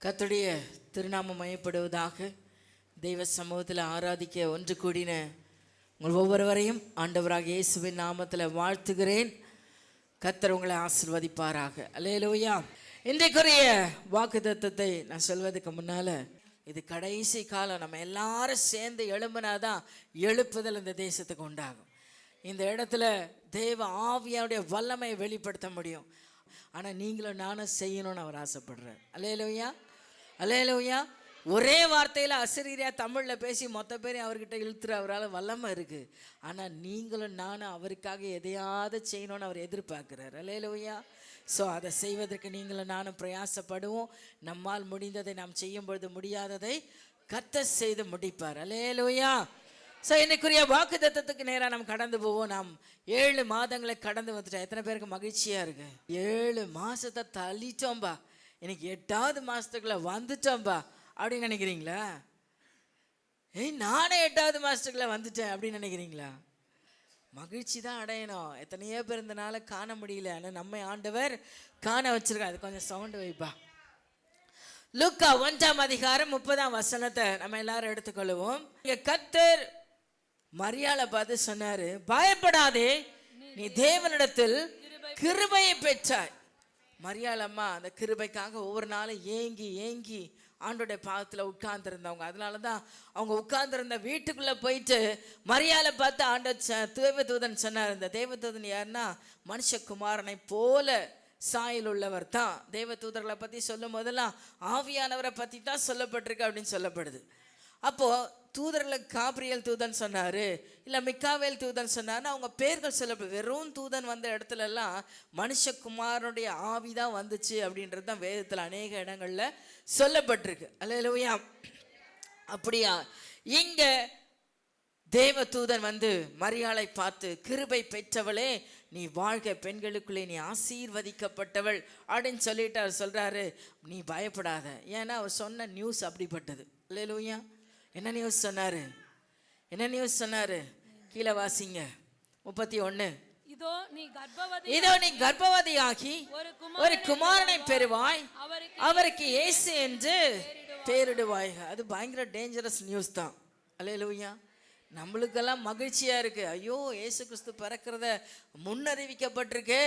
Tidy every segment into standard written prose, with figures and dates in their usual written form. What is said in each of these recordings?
கர்த்தருடைய திருநாமம் மயப்படுவதாக. தெய்வ சமூகத்தில் ஆராதிக்க ஒன்று கூடின உங்கள் ஒவ்வொருவரையும் ஆண்டவராக இயேசுவின் நாமத்தில் வாழ்த்துகிறேன். கர்த்தர் உங்களை ஆசீர்வதிப்பாராக. அல்லேலூயா. இன்றைக்குரிய வாக்குத்தத்தத்தை நான் சொல்வதற்கு முன்னால், இது கடைசி காலம். நம்ம எல்லாரும் சேர்ந்து எழும்பினாதான் எழுப்புதல் இந்த தேசத்துக்கு உண்டாகும். இந்த இடத்துல தேவ ஆவியாவுடைய வல்லமையை வெளிப்படுத்த முடியும். ஆனால் நீங்களும் நானும் செய்யணும்னு அவர் ஆசைப்படுறார். அல்லேலூயா, அல்லேலூயா. ஒரே வார்த்தையில் அசரீரியா தமிழில் பேசி மொத்த பேரையும் அவர்கிட்ட இழுத்துற அவரால் வல்லமை இருக்குது. ஆனால் நீங்களும் நானும் அவருக்காக எதையாவது செய்யணும்னு அவர் எதிர்பார்க்குறார். அல்லேலூயா. ஸோ அதை செய்வதற்கு நீங்களும் நானும் பிரயாசப்படுவோம். நம்மால் முடிந்ததை நாம் செய்யும் பொழுது முடியாததை கர்த்தர் செய்து முடிப்பார். அல்லேலூயா. ஸோ இன்னைக்குரிய வாக்குத்தத்தத்துக்கு நேராக நம்ம கடந்து போவோம். நாம் 7 மாதங்களை கடந்து வந்துட்டோம். எத்தனை பேருக்கு மகிழ்ச்சியாக இருக்கு? 7 மாதத்தை தள்ளிட்டோம்பா, இன்னைக்கு 8வது மாதத்துக்குள்ள வந்துட்டோம்பா அப்படின்னு நினைக்கிறீங்களா? நானே 8வது மாதத்துக்குள்ள வந்துட்டேன் அப்படின்னு நினைக்கிறீங்களா? மகிழ்ச்சி தான் அடையணும். எத்தனையோ பேர் இந்த நாளை காண முடியல, ஆனால் நம்மை ஆண்டவர் காண வச்சிருக்கா. அது கொஞ்சம் சவுண்டு வைப்பா. லூக்கா 1ஆம் அதிகாரம் 30ஆம் வசனத்தை நம்ம எல்லாரும் எடுத்துக்கொள்வோம். இங்க கர்த்தர் மரியாளை பார்த்து சொன்னாரு, பயப்படாதே, நீ தேவனிடத்தில் கிருபையை பெற்றாய். மரியாளம்மா அந்த கிருபைக்காக ஒவ்வொரு நாளும் ஏங்கி ஏங்கி ஆண்டோடைய பாதத்தில் உட்கார்ந்துருந்தவங்க. அதனால தான் அவங்க உட்கார்ந்துருந்த வீட்டுக்குள்ளே போயிட்டு மரியாளை பார்த்து தேவதூதன் சொன்னார். இந்த தேவதூதன் யாருன்னா, மனுஷகுமாரனை போல சாயல் உள்ளவர் தான். தேவதூதர்களை பற்றி சொல்லும் போதெல்லாம் ஆவியானவரை பற்றி தான் சொல்லப்பட்டிருக்கு அப்படின்னு சொல்லப்படுது. அப்போது தூதர்களுக்கு காப்ரியேல் தூதன் சொன்னார், இல்லை மிக்காவேல் தூதன் சொன்னார்னு அவங்க பேர்கள் சொல்லப்படுது. வெறும் தூதன் வந்த இடத்துலலாம் மனுஷகுமாரனுடைய ஆவி தான் வந்துச்சு அப்படின்றது தான் வேதத்தில் அநேக இடங்களில் சொல்லப்பட்டிருக்கு. அல்லேலூயா. அப்படியா? இங்கே தேவதூதன் வந்து மரியாளை பார்த்து, கிருபை பெற்றவளே நீ வாழ்க, பெண்களுக்குள்ளே நீ ஆசீர்வதிக்கப்பட்டவள் அப்படின்னு சொல்லிட்டு அவர் சொல்கிறாரு, நீ பயப்படாத. ஏன்னா அவர் சொன்ன நியூஸ் அப்படிப்பட்டது. அல்லேலூயா. என்ன நியூஸ் சொன்னாரு? என்ன நியூஸ் சொன்னாரு? கீழே வாசிங்க. 31. இதோ நீ கர்ப்பவதியாகி ஒரு குமாரனை பெறுவாய், அவருக்கு இயேசு என்று பெயரிடுவாய். அது பயங்கர டேஞ்சரஸ் நியூஸ் தான். அல்லேலூயா. நம்மளுக்கெல்லாம் மகிழ்ச்சியா இருக்கு, ஐயோ இயேசு கிறிஸ்து பிறக்கிறத முன்னறிவிக்கப்பட்டிருக்கு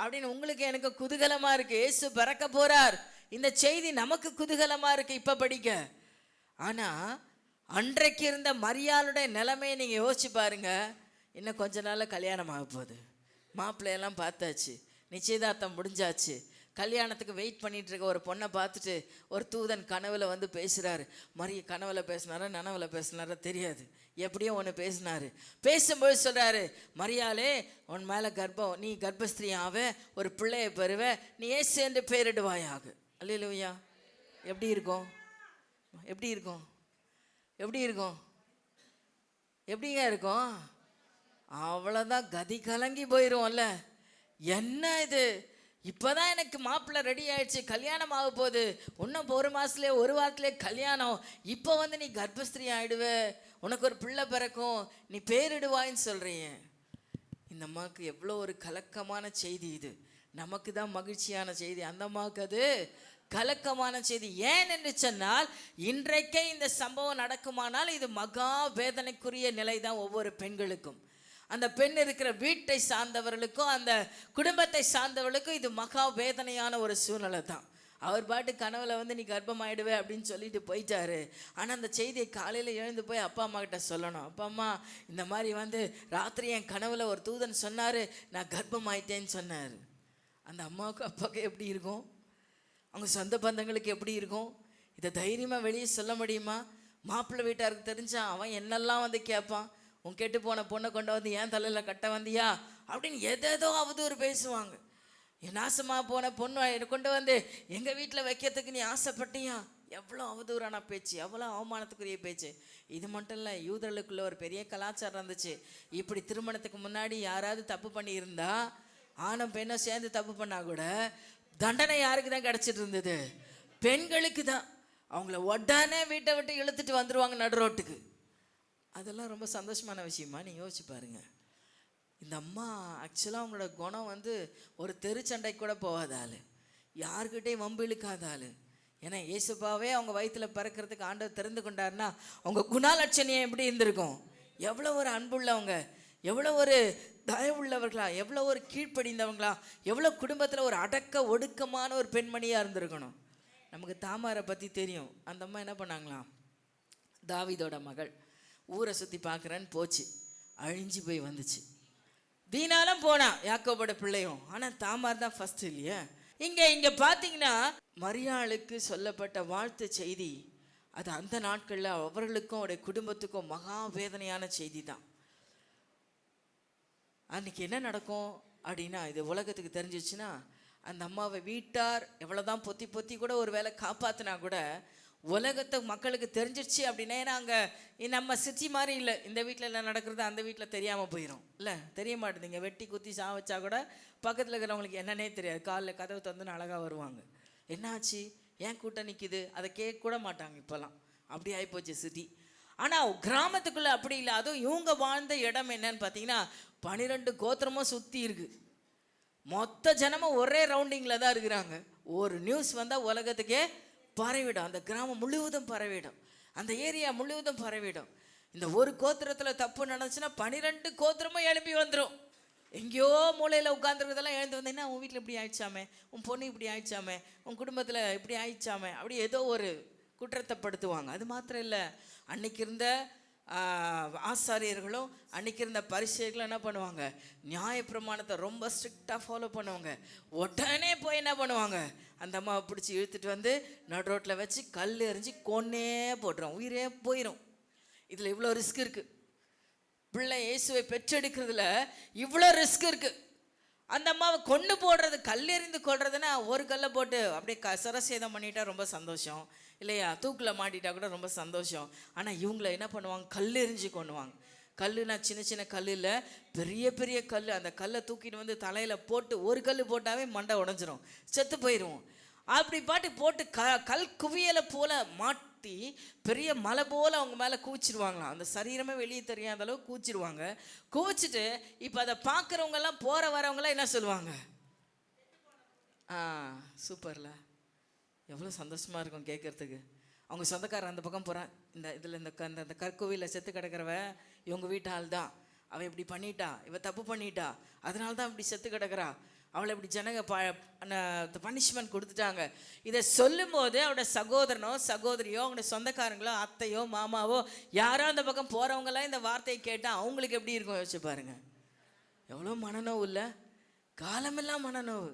அப்படின்னு. உங்களுக்கு எனக்கு குதூகலமா இருக்கு, இயேசு பிறக்க போறார். இந்த செய்தி நமக்கு குதூகலமா இருக்கு இப்ப படிக்க. ஆனா அன்றைக்கு இருந்த மரியாளுடைய நிலைமையை நீங்கள் யோசிச்சு பாருங்க. இன்னும் கொஞ்ச நாளில் கல்யாணம் ஆக போகுது. மாப்பிள்ளையெல்லாம் பார்த்தாச்சு, நிச்சயதார்த்தம் முடிஞ்சாச்சு. கல்யாணத்துக்கு வெயிட் பண்ணிட்டு இருக்க ஒரு பொண்ணை பார்த்துட்டு ஒரு தூதன் கனவுல வந்து பேசுகிறாரு. கனவுல பேசினாரா நனவுல பேசினாரா தெரியாது, எப்படியோ ஒன்று பேசினாரு. பேசும்போது சொல்கிறாரு, மரியாளே உன் மேலே நீ கர்ப்பஸ்திரீ ஆவ, ஒரு பிள்ளையை பெறுவ, நீ இயேசு என்று பெயரிடுவாயாக. அல்லேலூயா. எப்படி இருக்கும்? எப்படி இருக்கும்? எப்படி இருக்கும்? எப்படிங்க இருக்கும்? அவ்வளோதான், கதி கலங்கி போயிடும்ல. என்ன இது, இப்போதான் எனக்கு மாப்பிள்ளை ரெடி ஆயிடுச்சு, கல்யாணம் ஆக போகுது, இன்னும் 1 மாதத்துலேயே 1 வாரத்துலேயே கல்யாணம், இப்போ வந்து நீ கர்ப்பஸ்திரீ ஆகிடுவ, உனக்கு ஒரு பிள்ளை பிறக்கும், நீ பேரிடுவாயின்னு சொல்கிறீங்க. இந்த அம்மாவுக்கு எவ்வளோ ஒரு கலக்கமான செய்தி இது. நமக்கு தான் மகிழ்ச்சியான செய்தி, அந்த அம்மாவுக்கு அது கலக்கமான செய்தி. ஏன் என்று சொன்னால், இன்றைக்கே இந்த சம்பவம் நடக்குமானால் இது மகா வேதனைக்குரிய நிலை தான் ஒவ்வொரு பெண்களுக்கும். அந்த பெண் இருக்கிற வீட்டை சார்ந்தவர்களுக்கும் அந்த குடும்பத்தை சார்ந்தவர்களுக்கும் இது மகா வேதனையான ஒரு சூழ்நிலை தான். அவர் பாட்டு கனவுல வந்து நீ கர்ப்பமாயிடுவே அப்படின்னு சொல்லிட்டு போயிட்டாரு. ஆனால் அந்த செய்தியை காலையில் எழுந்து போய் அப்பா அம்மா கிட்ட சொல்லணும். அப்பா அம்மா, இந்த மாதிரி வந்து ராத்திரி என் கனவுல ஒரு தூதன் சொன்னார், நான் கர்ப்பமாயிட்டேன்னு சொன்னார். அந்த அம்மாவுக்கு அப்பாவுக்கு எப்படி இருக்கும்? அவங்க சொந்த பந்தங்களுக்கு எப்படி இருக்கும்? இதை தைரியமாக வெளியே சொல்ல முடியுமா? மாப்பிள்ளை வீட்டாருக்கு தெரிஞ்சா அவன் என்னெல்லாம் வந்து கேட்பான். உன் கெட்டு போன பொண்ணை கொண்டு வந்து ஏன் தலையில் கட்ட வந்தியா அப்படின்னு எதேதோ அவதூறு பேசுவாங்க. என் நாசமாக போன பொண்ணு கொண்டு வந்து எங்கள் வீட்டில் வைக்கிறதுக்கு நீ ஆசைப்பட்டியா? எவ்வளோ அவதூறான பேச்சு, எவ்வளோ அவமானத்துக்குரிய பேச்சு. இது மட்டும் இல்லை, யூதர்களுக்குள்ள ஒரு பெரிய கலாச்சாரம் இருந்துச்சு. இப்படி திருமணத்துக்கு முன்னாடி யாராவது தப்பு பண்ணியிருந்தா, ஆணும் பெண்ணும் சேர்ந்து தப்பு பண்ணால் கூட தண்டனை யாருக்கு தான் கிடச்சிட்டு இருந்தது? பெண்களுக்கு தான். அவங்கள உடனே வீட்டை விட்டு இழுத்துட்டு வந்துடுவாங்க நடு ரோட்டுக்கு. அதெல்லாம் ரொம்ப சந்தோஷமான விஷயமா நீங்கள் யோசிச்சு பாருங்க. இந்த அம்மா ஆக்சுவலாக அவங்களோட குணம் வந்து ஒரு தெருச்சண்டை கூட போகாத ஆள், யாருக்கிட்டையும் வம்பு இழுக்காத ஆள், ஏன்னா இயேசுப்பாவே அவங்க வயிற்றுல பிறக்கிறதுக்கு ஆண்டவர் தெரிந்து கொண்டாருன்னா அவங்க குணாலட்சணியம் எப்படி இருந்திருக்கும்? எவ்வளோ ஒரு அன்புள்ளவங்க, எவ்வளோ ஒரு தயவுள்ளவர்களா, எவ்வளோ ஒரு கீழ்ப்படிந்தவங்களா, எவ்வளோ குடும்பத்தில் ஒரு அடக்க ஒடுக்கமான ஒரு பெண்மணியாக இருந்திருக்கணும். நமக்கு தாமாரை பற்றி தெரியும். அந்த அம்மா என்ன பண்ணாங்களாம், தாவீதோட மகள், ஊரை சுற்றி பார்க்குறேன்னு போச்சு, அழிஞ்சு போய் வந்துச்சு. தீனாலும் போனா யாக்கோபோட பிள்ளையும், ஆனால் தாமார் தான் ஃபர்ஸ்ட் இல்லையா? இங்கே பார்த்தீங்கன்னா மரியாளுக்கு சொல்லப்பட்ட வாழ்த்து செய்தி அது அந்த நாட்களில் அவர்களுக்கும் அவருடைய குடும்பத்துக்கும் மகா வேதனையான செய்தி தான். அன்றைக்கி என்ன நடக்கும் அப்படின்னா, இது உலகத்துக்கு தெரிஞ்சிச்சுன்னா அந்த அம்மாவை வீட்டார் எவ்வளோதான் பொத்தி பொத்தி கூட ஒரு வேளை காப்பாற்றினா கூட உலகத்தை மக்களுக்கு தெரிஞ்சிடுச்சு அப்படின்னா, ஏன்னா அங்கே நம்ம சிட்டி மாதிரி இல்லை, இந்த வீட்டில் என்ன நடக்கிறது அந்த வீட்டில் தெரியாமல் போயிடும் இல்லை, தெரிய மாட்டேதுங்க. வெட்டி குத்தி வச்சா கூட பக்கத்தில் இருக்கிறவங்களுக்கு என்னன்னே தெரியாது. காலில் கதவு தந்துன்னு அழகாக வருவாங்க. என்னாச்சு, ஏன் கூட்டம் நிற்கிது, அதை கேட்க கூட மாட்டாங்க. இப்போல்லாம் அப்படி ஆகிப்போச்சு சிட்டி. ஆனால் கிராமத்துக்குள்ளே அப்படி இல்லை. அதுவும் இவங்க வாழ்ந்த இடம் என்னன்னு பார்த்தீங்கன்னா 12 கோத்திரமும் சுற்றி இருக்குது. மொத்த ஜனமும் ஒரே ரவுண்டிங்கில் தான் இருக்கிறாங்க. ஒரு நியூஸ் வந்தால் உலகத்துக்கே பரவிடும், அந்த கிராமம் முழுவதும் பரவிடும், அந்த ஏரியா முழுவதும் பரவிடும். இந்த ஒரு கோத்திரத்தில் தப்பு நடந்துச்சுன்னா 12 கோத்திரமும் எழுப்பி வந்துடும். எங்கேயோ மூலையில் உட்காந்துருக்கிறதெல்லாம் எழுந்து வந்தீங்கன்னா, உன் வீட்டில் இப்படி ஆயிடுச்சாமே, உன் பொண்ணு இப்படி ஆயிடுச்சாமே, உன் குடும்பத்தில் இப்படி ஆயிடுச்சாமே, அப்படி ஏதோ ஒரு குற்றத்தை படுத்துவாங்க. அது மாத்திரம் இல்லை, அன்னைக்கு இருந்த ஆசாரியர்களும் அன்றைக்கி இருந்த பரிசேயர்களும் என்ன பண்ணுவாங்க, நியாயப்பிரமாணத்தை ரொம்ப ஸ்ட்ரிக்டாக ஃபாலோ பண்ணுவாங்க. உடனே போய் என்ன பண்ணுவாங்க, அந்த அம்மாவை பிடிச்சி இழுத்துட்டு வந்து நடு ரோட்டில் வச்சு கல் எறிஞ்சி கொன்னே போட்டுரும், உயிரே போயிடும். இதில் இவ்வளோ ரிஸ்க் இருக்குது. பிள்ளை இயேசுவை பெற்றெடுக்கிறதுல இவ்வளோ ரிஸ்க் இருக்குது. அந்த அம்மாவை கொண்டு போடுறது, கல்லெறிந்து கொள்றதுன்னா ஒரு கல்லை போட்டு அப்படியே சிரசேதம் பண்ணிட்டா ரொம்ப சந்தோஷம் இல்லையா, தூக்கில் மாட்டிட்டா கூட ரொம்ப சந்தோஷம். ஆனால் இவங்கள என்ன பண்ணுவாங்க, கல் எறிஞ்சு கொண்டுவாங்க. கல்லுனா சின்ன சின்ன கல் இல்லை, பெரிய பெரிய கல். அந்த கல்லை தூக்கிட்டு வந்து தலையில் போட்டு ஒரு கல் போட்டாவே மண்டை உடஞ்சிரும், செத்து போயிடுவோம். அப்படி போட்டு கல் குவியலை போல மாட்டி பெரிய மலை போல் அவங்க மேலே கூச்சிடுவாங்களாம். அந்த சரீரமே வெளியே தெரியாத அளவு கூச்சிடுவாங்க. கூச்சிட்டு இப்போ அதை பார்க்குறவங்கெல்லாம் போகிற வரவங்களாம் என்ன சொல்லுவாங்க, சூப்பர்ல, எவ்வளோ சந்தோஷமாக இருக்கும் கேட்குறதுக்கு. அவங்க சொந்தக்காரர் அந்த பக்கம் போகிறான், இந்த கற்கோவிலில் செத்து கிடக்கிறவ இவங்க வீட்டு ஆள் தான், அவள் இப்படி பண்ணிட்டா, இவ தப்பு பண்ணிட்டா, அதனால தான் இப்படி செத்து கிடக்கிறா, அவளை இப்படி ஜனங்க பனிஷ்மெண்ட் கொடுத்துட்டாங்க. இதை சொல்லும் போது அவனோட சகோதரனோ சகோதரியோ அவங்களோட சொந்தக்காரங்களோ அத்தையோ மாமாவோ யாரோ அந்த பக்கம் போகிறவங்களாம் இந்த வார்த்தையை கேட்டால் அவங்களுக்கு எப்படி இருக்கும் யோசிச்சு பாருங்க. எவ்வளோ மனநோவு இல்லை, காலமெல்லாம் மனநோவு.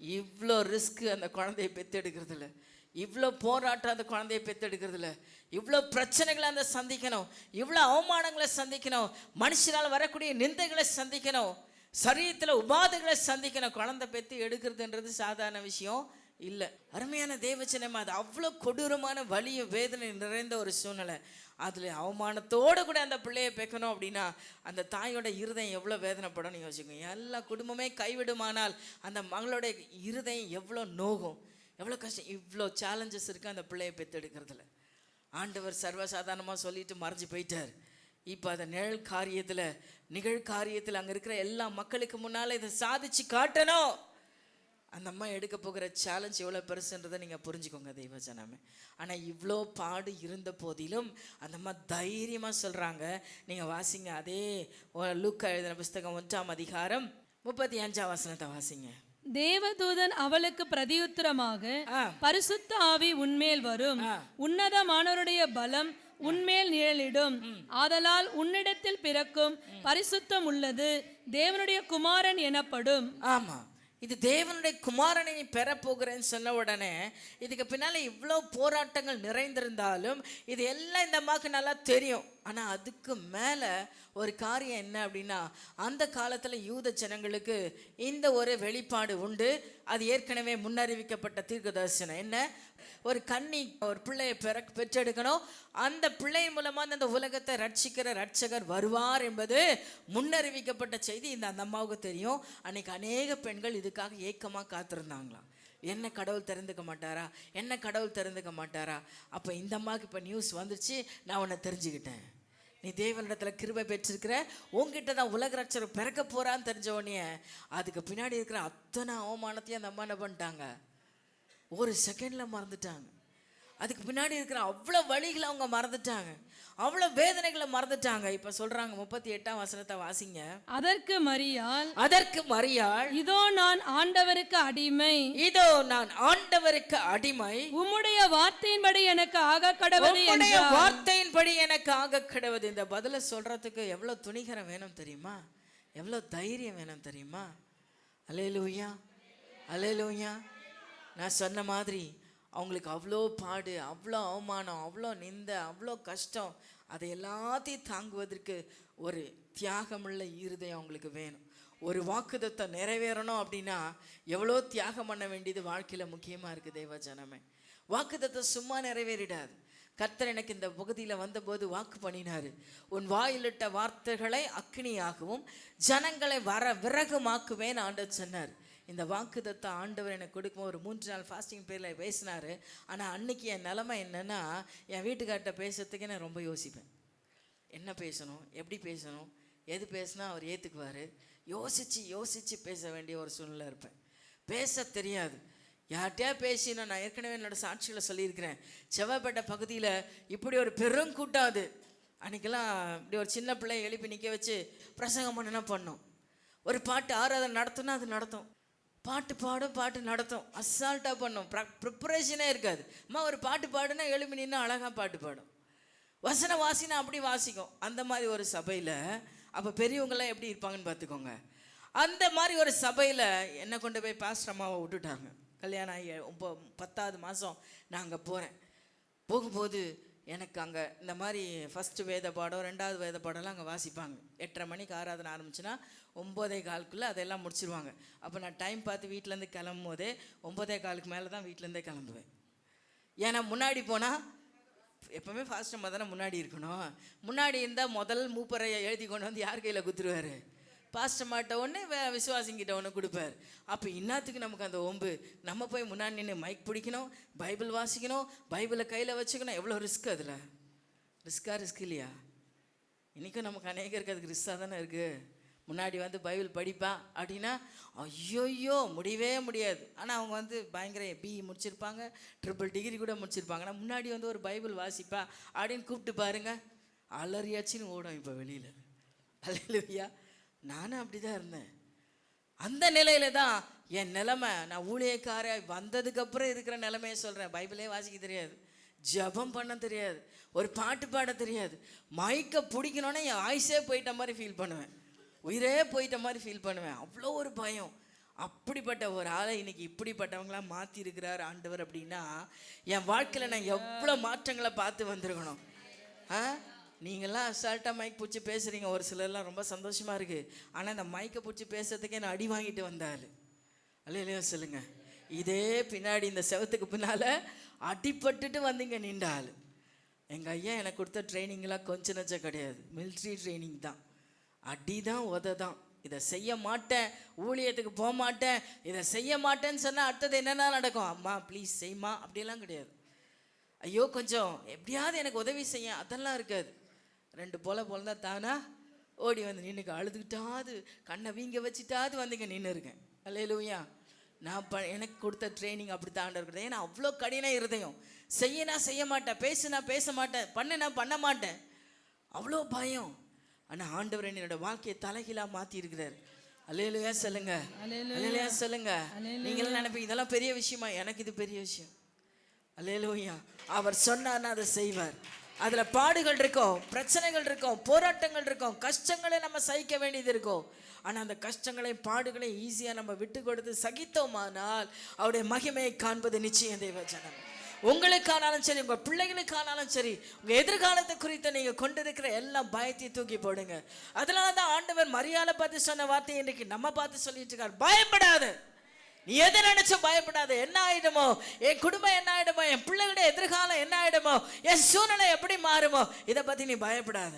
இவ்வளோ ரிஸ்க்கு அந்த குழந்தையை பெற்றெடுக்கிறதுல, இவ்வளோ போராட்டம் அந்த குழந்தையை பெற்றெடுக்கிறதுல, இவ்வளோ பிரச்சனைகளை அந்த சந்திக்கணும், இவ்வளோ அவமானங்களை சந்திக்கணும், மனுஷனால் வரக்கூடிய நிந்தைகளை சந்திக்கணும், சரீரத்தில் உபாதைகளை சந்திக்கணும். குழந்தை பெற்று எடுக்கிறதுன்றது சாதாரண விஷயம் இல்லை. அருமையான தேவச்சனமா, அது அவ்வளோ கொடூரமான வலியும் வேதனை நிறைந்த ஒரு சூழ்நிலை. அதில் அவமானத்தோடு கூட அந்த பிள்ளையை பெக்கணும் அப்படின்னா அந்த தாயோட இருதயம் எவ்வளோ வேதனைப்படணும்னு யோசிக்கணும். எல்லா குடும்பமே கைவிடுமானால் அந்த மகளோட இருதயம் எவ்வளோ நோகும், எவ்வளோ கஷ்டம். இவ்வளோ சேலஞ்சஸ் இருக்குது அந்த பிள்ளையை பெற்றெடுக்கிறதுல. ஆண்டவர் சர்வசாதாரணமாக சொல்லிட்டு மறைஞ்சு போயிட்டார். இப்போ அதை நிகழ்காரியத்தில் அங்கே இருக்கிற எல்லா மக்களுக்கு முன்னால் இதை சாதிச்சு காட்டணும். அந்த அம்மா எடுக்க போகிற சேலஞ்ச் எவ்வளோ பெருசுன்றதை நீங்கள் புரிஞ்சுக்கோங்க தெய்வ ஜனமே. ஆனால் இவ்வளோ பாடு இருந்த போதிலும் அந்த அம்மா தைரியமாக சொல்கிறாங்க. நீங்கள் வாசிங்க, அதே லூக்கா எழுதின புஸ்தகம் 1ஆம் அதிகாரம் 35ஆம் வசனத்தை வாசிங்க. தேவதூதன் அவளுக்கு பிரதியுத்தரமாக, பரிசுத்த ஆவி உன்மேல் வரும், உன்னதமானவருடைய பலம் உன்மேல் நிழலிடும், ஆதலால் உன்னிடத்தில் பிறக்கும் பரிசுத்தம் உள்ளது தேவனுடைய குமாரன் எனப்படும். ஆமா, இது தேவனுடைய குமாரனை நீ பெறப்போகிறேன்னு சொன்ன உடனே இதுக்கு பின்னால் இவ்வளோ போராட்டங்கள் நிறைந்திருந்தாலும் இது எல்லாம் இந்த அம்மாவுக்கு நல்லா தெரியும். ஆனால் அதுக்கு மேலே ஒரு காரியம் என்ன அப்படின்னா, அந்த காலத்தில் யூத ஜனங்களுக்கு இந்த ஒரு வெளிப்பாடு உண்டு. அது ஏற்கனவே முன்னறிவிக்கப்பட்ட தீர்க்க தரிசனம். என்ன, ஒரு கன்னி ஒரு பிள்ளையை பெற்றெடுக்கணும், அந்த பிள்ளை மூலமாக அந்த உலகத்தை ரட்சிக்கிற ரட்சகர் வருவார் என்பது முன்னறிவிக்கப்பட்ட செய்தி இந்த அந்த அம்மாவுக்கு தெரியும். அன்னைக்கு அநேக பெண்கள் இதுக்காக ஏக்கமாக காத்திருந்தாங்களாம். என்ன கடவுள் திறந்துக்க மாட்டாரா, என்ன கடவுள் திறந்துக்க மாட்டாரா. அப்போ இந்த அம்மாவுக்கு இப்போ நியூஸ் வந்துச்சு, நான் உன்னை தெரிஞ்சுக்கிட்டேன், நீ தேவனிடத்தில் கிருபை பெற்றிருக்கிற, உங்ககிட்ட தான் உலக ரட்சகர் பிறக்க போகிறான்னு தெரிஞ்ச உடனே அதுக்கு பின்னாடி இருக்கிற அத்தனை அவமானத்தையும் அந்த அம்மா என்ன பண்ணிட்டாங்க, ஒரு செகண்டில் மறந்துட்டாங்க. அதுக்கு பின்னாடி இருக்கிற அவ்வளோ வழிகளை அவங்க மறந்துட்டாங்க, அவ்வளோ வேதனைகளை மறந்துட்டாங்க. இப்ப சொல்றாங்க 38ஆம் வசனத்தை வாசிங்க. அதற்கு மரியாள், இதோ நான் ஆண்டவருக்கு அடிமை, இதோ நான் ஆண்டவருக்கு அடிமை, உம்முடைய வார்த்தையின்படி எனக்கு ஆக கடவுது, உம்முடைய வார்த்தையின்படி எனக்கு ஆக கடவுது. இந்த பதில சொல்றதுக்கு எவ்வளவு துணிகரம் வேணும் தெரியுமா? எவ்வளவு தைரியம் வேணும் தெரியுமா? அல்லேலூயா, அல்லேலூயா. நான் சொன்ன மாதிரி அவங்களுக்கு அவ்வளோ பாடு, அவ்வளோ அவமானம், அவ்வளோ நிந்தை, அவ்வளோ கஷ்டம், அதை எல்லாத்தையும் தாங்குவதற்கு ஒரு தியாகமுள்ள இருதயம் அவங்களுக்கு வேணும். ஒரு வாக்குத்தத்தம் நிறைவேறணும் அப்படின்னா எவ்வளோ தியாகம் பண்ண வேண்டியது வாழ்க்கையில் முக்கியமாக இருக்குது. தேவ ஜனமே, வாக்குத்தத்தம் சும்மா நிறைவேறிடாது. கர்த்தர் எனக்கு இந்த பகுதியில் வந்தபோது வாக்கு பண்ணினார், உன் வாயிலிட்ட வார்த்தைகளை அக்னியாகவும் ஜனங்களை விறகுமாக்குவேன் ஆண்டவர் சொன்னார். இந்த வாக்குத்தத்தை ஆண்டவர் எனக்கு கொடுக்கும். ஒரு 3 நாள் ஃபாஸ்டிங் பேரில் பேசினார். ஆனால் அன்னைக்கு என் நிலைமை என்னென்னா, என் வீட்டுக்கார்ட்ட பேசுறதுக்கே நான் ரொம்ப யோசிப்பேன். என்ன பேசணும், எப்படி பேசணும், எது பேசினா அவர் ஏற்றுக்குவார், யோசித்து பேச வேண்டிய ஒரு சூழ்நிலை இருப்பேன். பேச தெரியாது, யார்கிட்டயா பேசினா. நான் ஏற்கனவே என்னோட சாட்சியில் சொல்லியிருக்கிறேன். செவ்வாய்ப்பேட்டை பகுதியில் இப்படி ஒரு பெருங்கூட்டம், அது அன்றைக்கெல்லாம் இப்படி ஒரு சின்ன பிள்ளையை எழுப்பி நிற்க வச்சு பிரசங்கம் பண்ணுனா பண்ணோம். ஒரு பாட்டு ஆராதனை நடத்துனா அது நடத்தும், பாட்டு பாடும், பாட்டு நடத்தும், அசால்ட்டாக பண்ணும், ப்ரிப்பரேஷனே இருக்காது. அம்மா ஒரு பாட்டு பாடுனா எழுப்பி நின்று அழகாக பாட்டு பாடும், வசன வாசினா அப்படி வாசிக்கும். அந்த மாதிரி ஒரு சபையில் அப்போ பெரியவங்களாம் எப்படி இருப்பாங்கன்னு பார்த்துக்கோங்க. அந்த மாதிரி ஒரு சபையில் என்னை கொண்டு போய் பாஸ்டர் அம்மாவை விட்டுட்டாங்க. கல்யாணம் ஆகி 10வது மாதம் நான் அங்கே போகிறேன். போகும்போது எனக்கு அங்கே இந்த மாதிரி ஃபஸ்ட்டு வேத பாடம், 2வது வேத பாடம்லாம் அங்கே வாசிப்பாங்க. 8:30 மணிக்கு ஆராதனை ஆரம்பிச்சுன்னா 9:15 அதெல்லாம் முடிச்சிருவாங்க. அப்போ நான் டைம் பார்த்து வீட்டிலேருந்து கிளம்பும் போதே 9:15 மேலே தான் வீட்டிலேருந்தே கிளம்புவேன். ஏன்னா முன்னாடி போனால் எப்போவுமே ஃபாஸ்ட் நம்ம தானே முன்னாடி இருக்கணும். முன்னாடி இருந்தால் முதல் மூப்பரையை எழுதி கொண்டு வந்து யார் கையில் குத்துருவார்? பாஸ்டர் மாட்ட ஒன்று விசுவாசிங்கிட்ட ஒன்று கொடுப்பார். அப்போ இன்னத்துக்கு நமக்கு அந்த ஒம்பு, நம்ம போய் முன்னாடி நின்று மைக் பிடிக்கணும், பைபிள் வாசிக்கணும், பைபிளை கையில் வச்சுக்கணும். எவ்வளோ ரிஸ்க் அதில்? ரிஸ்க் இல்லையா? இன்றைக்கும் நமக்கு அநேகருக்கு அதுக்கு ரிஸ்காக தானே இருக்குது. முன்னாடி வந்து பைபிள் படிப்பா அப்படின்னா ஐயோயோ முடியவே முடியாது. ஆனால் அவங்க வந்து பயங்கர பிஇ முடிச்சிருப்பாங்க, ட்ரிபிள் டிகிரி கூட முடிச்சிருப்பாங்க. ஆனால் முன்னாடி வந்து ஒரு பைபிள் வாசிப்பா அப்படின்னு கூப்பிட்டு பாருங்க, அலறியாச்சின்னு ஓடும் இப்போ வெளியில். அல்லேலூயா. நானும் அப்படி தான் இருந்தேன். அந்த நிலையில தான் என் நிலைமை. நான் ஊழியக்கார வந்ததுக்கப்புறம் இருக்கிற நிலைமையை சொல்கிறேன். பைபிளே வாசிக்க தெரியாது, ஜபம் பண்ண தெரியாது, ஒரு பாட்டு பாட தெரியாது. மைக்கை பிடிக்கணுன்னா என் ஆயுசே போயிட்ட மாதிரி ஃபீல் பண்ணுவேன், உயிரே போயிட்ட மாதிரி ஃபீல் பண்ணுவேன். அவ்வளோ ஒரு பயம். அப்படிப்பட்ட ஒரு ஆளை இன்னைக்கு இப்படிப்பட்டவங்களாம் மாற்றி இருக்கிறார் ஆண்டவர். அப்படின்னா என் வாழ்க்கையில் நான் எவ்வளோ மாற்றங்களை பார்த்து வந்திருக்கணும். நீங்கள்லாம் அசால்ட்டாக மைக் பிடிச்சி பேசுகிறீங்க, ஒரு சிலர்லாம் ரொம்ப சந்தோஷமாக இருக்குது. ஆனால் இந்த மைக்கை பிடிச்சி பேசுறதுக்கே நான் அடி வாங்கிட்டு வந்தாள். இல்லையா சொல்லுங்கள்? இதே பின்னாடி இந்த செவத்துக்கு பின்னால் அடிப்பட்டுட்டு வந்தீங்க நின்றாள். எங்கள் ஐயா எனக்கு கொடுத்த ட்ரைனிங்லாம் கொஞ்சம் நச்சம் கிடையாது, மிலிட்ரி ட்ரைனிங் தான். அடி தான், உத தான். இதை செய்ய மாட்டேன், ஊழியத்துக்கு போக மாட்டேன், இதை செய்ய மாட்டேன்னு சொன்னால் அடுத்தது என்னென்னா நடக்கும்? அம்மா ப்ளீஸ் செய்யுமா அப்படிலாம் கிடையாது. ஐயோ கொஞ்சம் எப்படியாவது எனக்கு உதவி செய்ய, அதெல்லாம் இருக்காது. 2 போல தானா ஓடி வந்து நின்றுக்க, அழுதுகிட்டாது கண்ணை வீங்க வச்சுட்டாது வந்தீங்க நின்று இருக்கேன். அல்லேலூயா. நான் எனக்கு கொடுத்த ட்ரைனிங் அப்படி தான் இருக்கிறது. ஏன்னா அவ்வளோ கடின இருதயம். செய்யனா செய்ய மாட்டேன், பேசுனா பேச மாட்டேன், பண்ணனா பண்ண மாட்டேன், அவ்வளோ பயம். ஆனால் ஆண்டவர் என்னோட வாழ்க்கையை தலைகீழாக மாற்றி இருக்கிறார். அல்லேலூயா சொல்லுங்க, அல்லேலூயா சொல்லுங்க. நீங்களும் நினைப்பீங்க இதெல்லாம் பெரிய விஷயமா? எனக்கு இது பெரிய விஷயம். அல்லேலூயா. அவர் சொன்னார்னா அதை செய்வார். அதில் பாடுகள் இருக்கும், பிரச்சனைகள் இருக்கும், போராட்டங்கள் இருக்கும், கஷ்டங்களை நம்ம சகிக்க வேண்டியது இருக்கும். ஆனால் அந்த கஷ்டங்களை பாடுகளை ஈஸியாக நம்ம விட்டு கொடுத்து சகித்தோமானால் அவருடைய மகிமையை காண்பது நிச்சயம். தேவ ஜனம், உங்களுக்கானாலும் சரி, உங்கள் பிள்ளைகளுக்கானாலும் சரி, உங்கள் எதிர்காலத்தை குறித்து நீங்கள் கொண்டிருக்கிற எல்லாம் பயத்தையும் தூக்கி போடுங்க. அதனால தான் ஆண்டவர் மரியாதை பார்த்து சொன்ன வார்த்தை இன்றைக்கு நம்ம பார்த்து சொல்லிட்டு இருக்கார், பயப்படாத. நீ எதை நினைச்ச பயப்படாத. என்ன ஆயிடுமோ, என் குடும்பம் என்ன ஆயிடுமோ, என் பிள்ளைகளுடைய எதிர்காலம் என்ன ஆயிடுமோ, என் சூழ்நிலை எப்படி மாறுமோ, இதை பத்தி நீ பயப்படாத.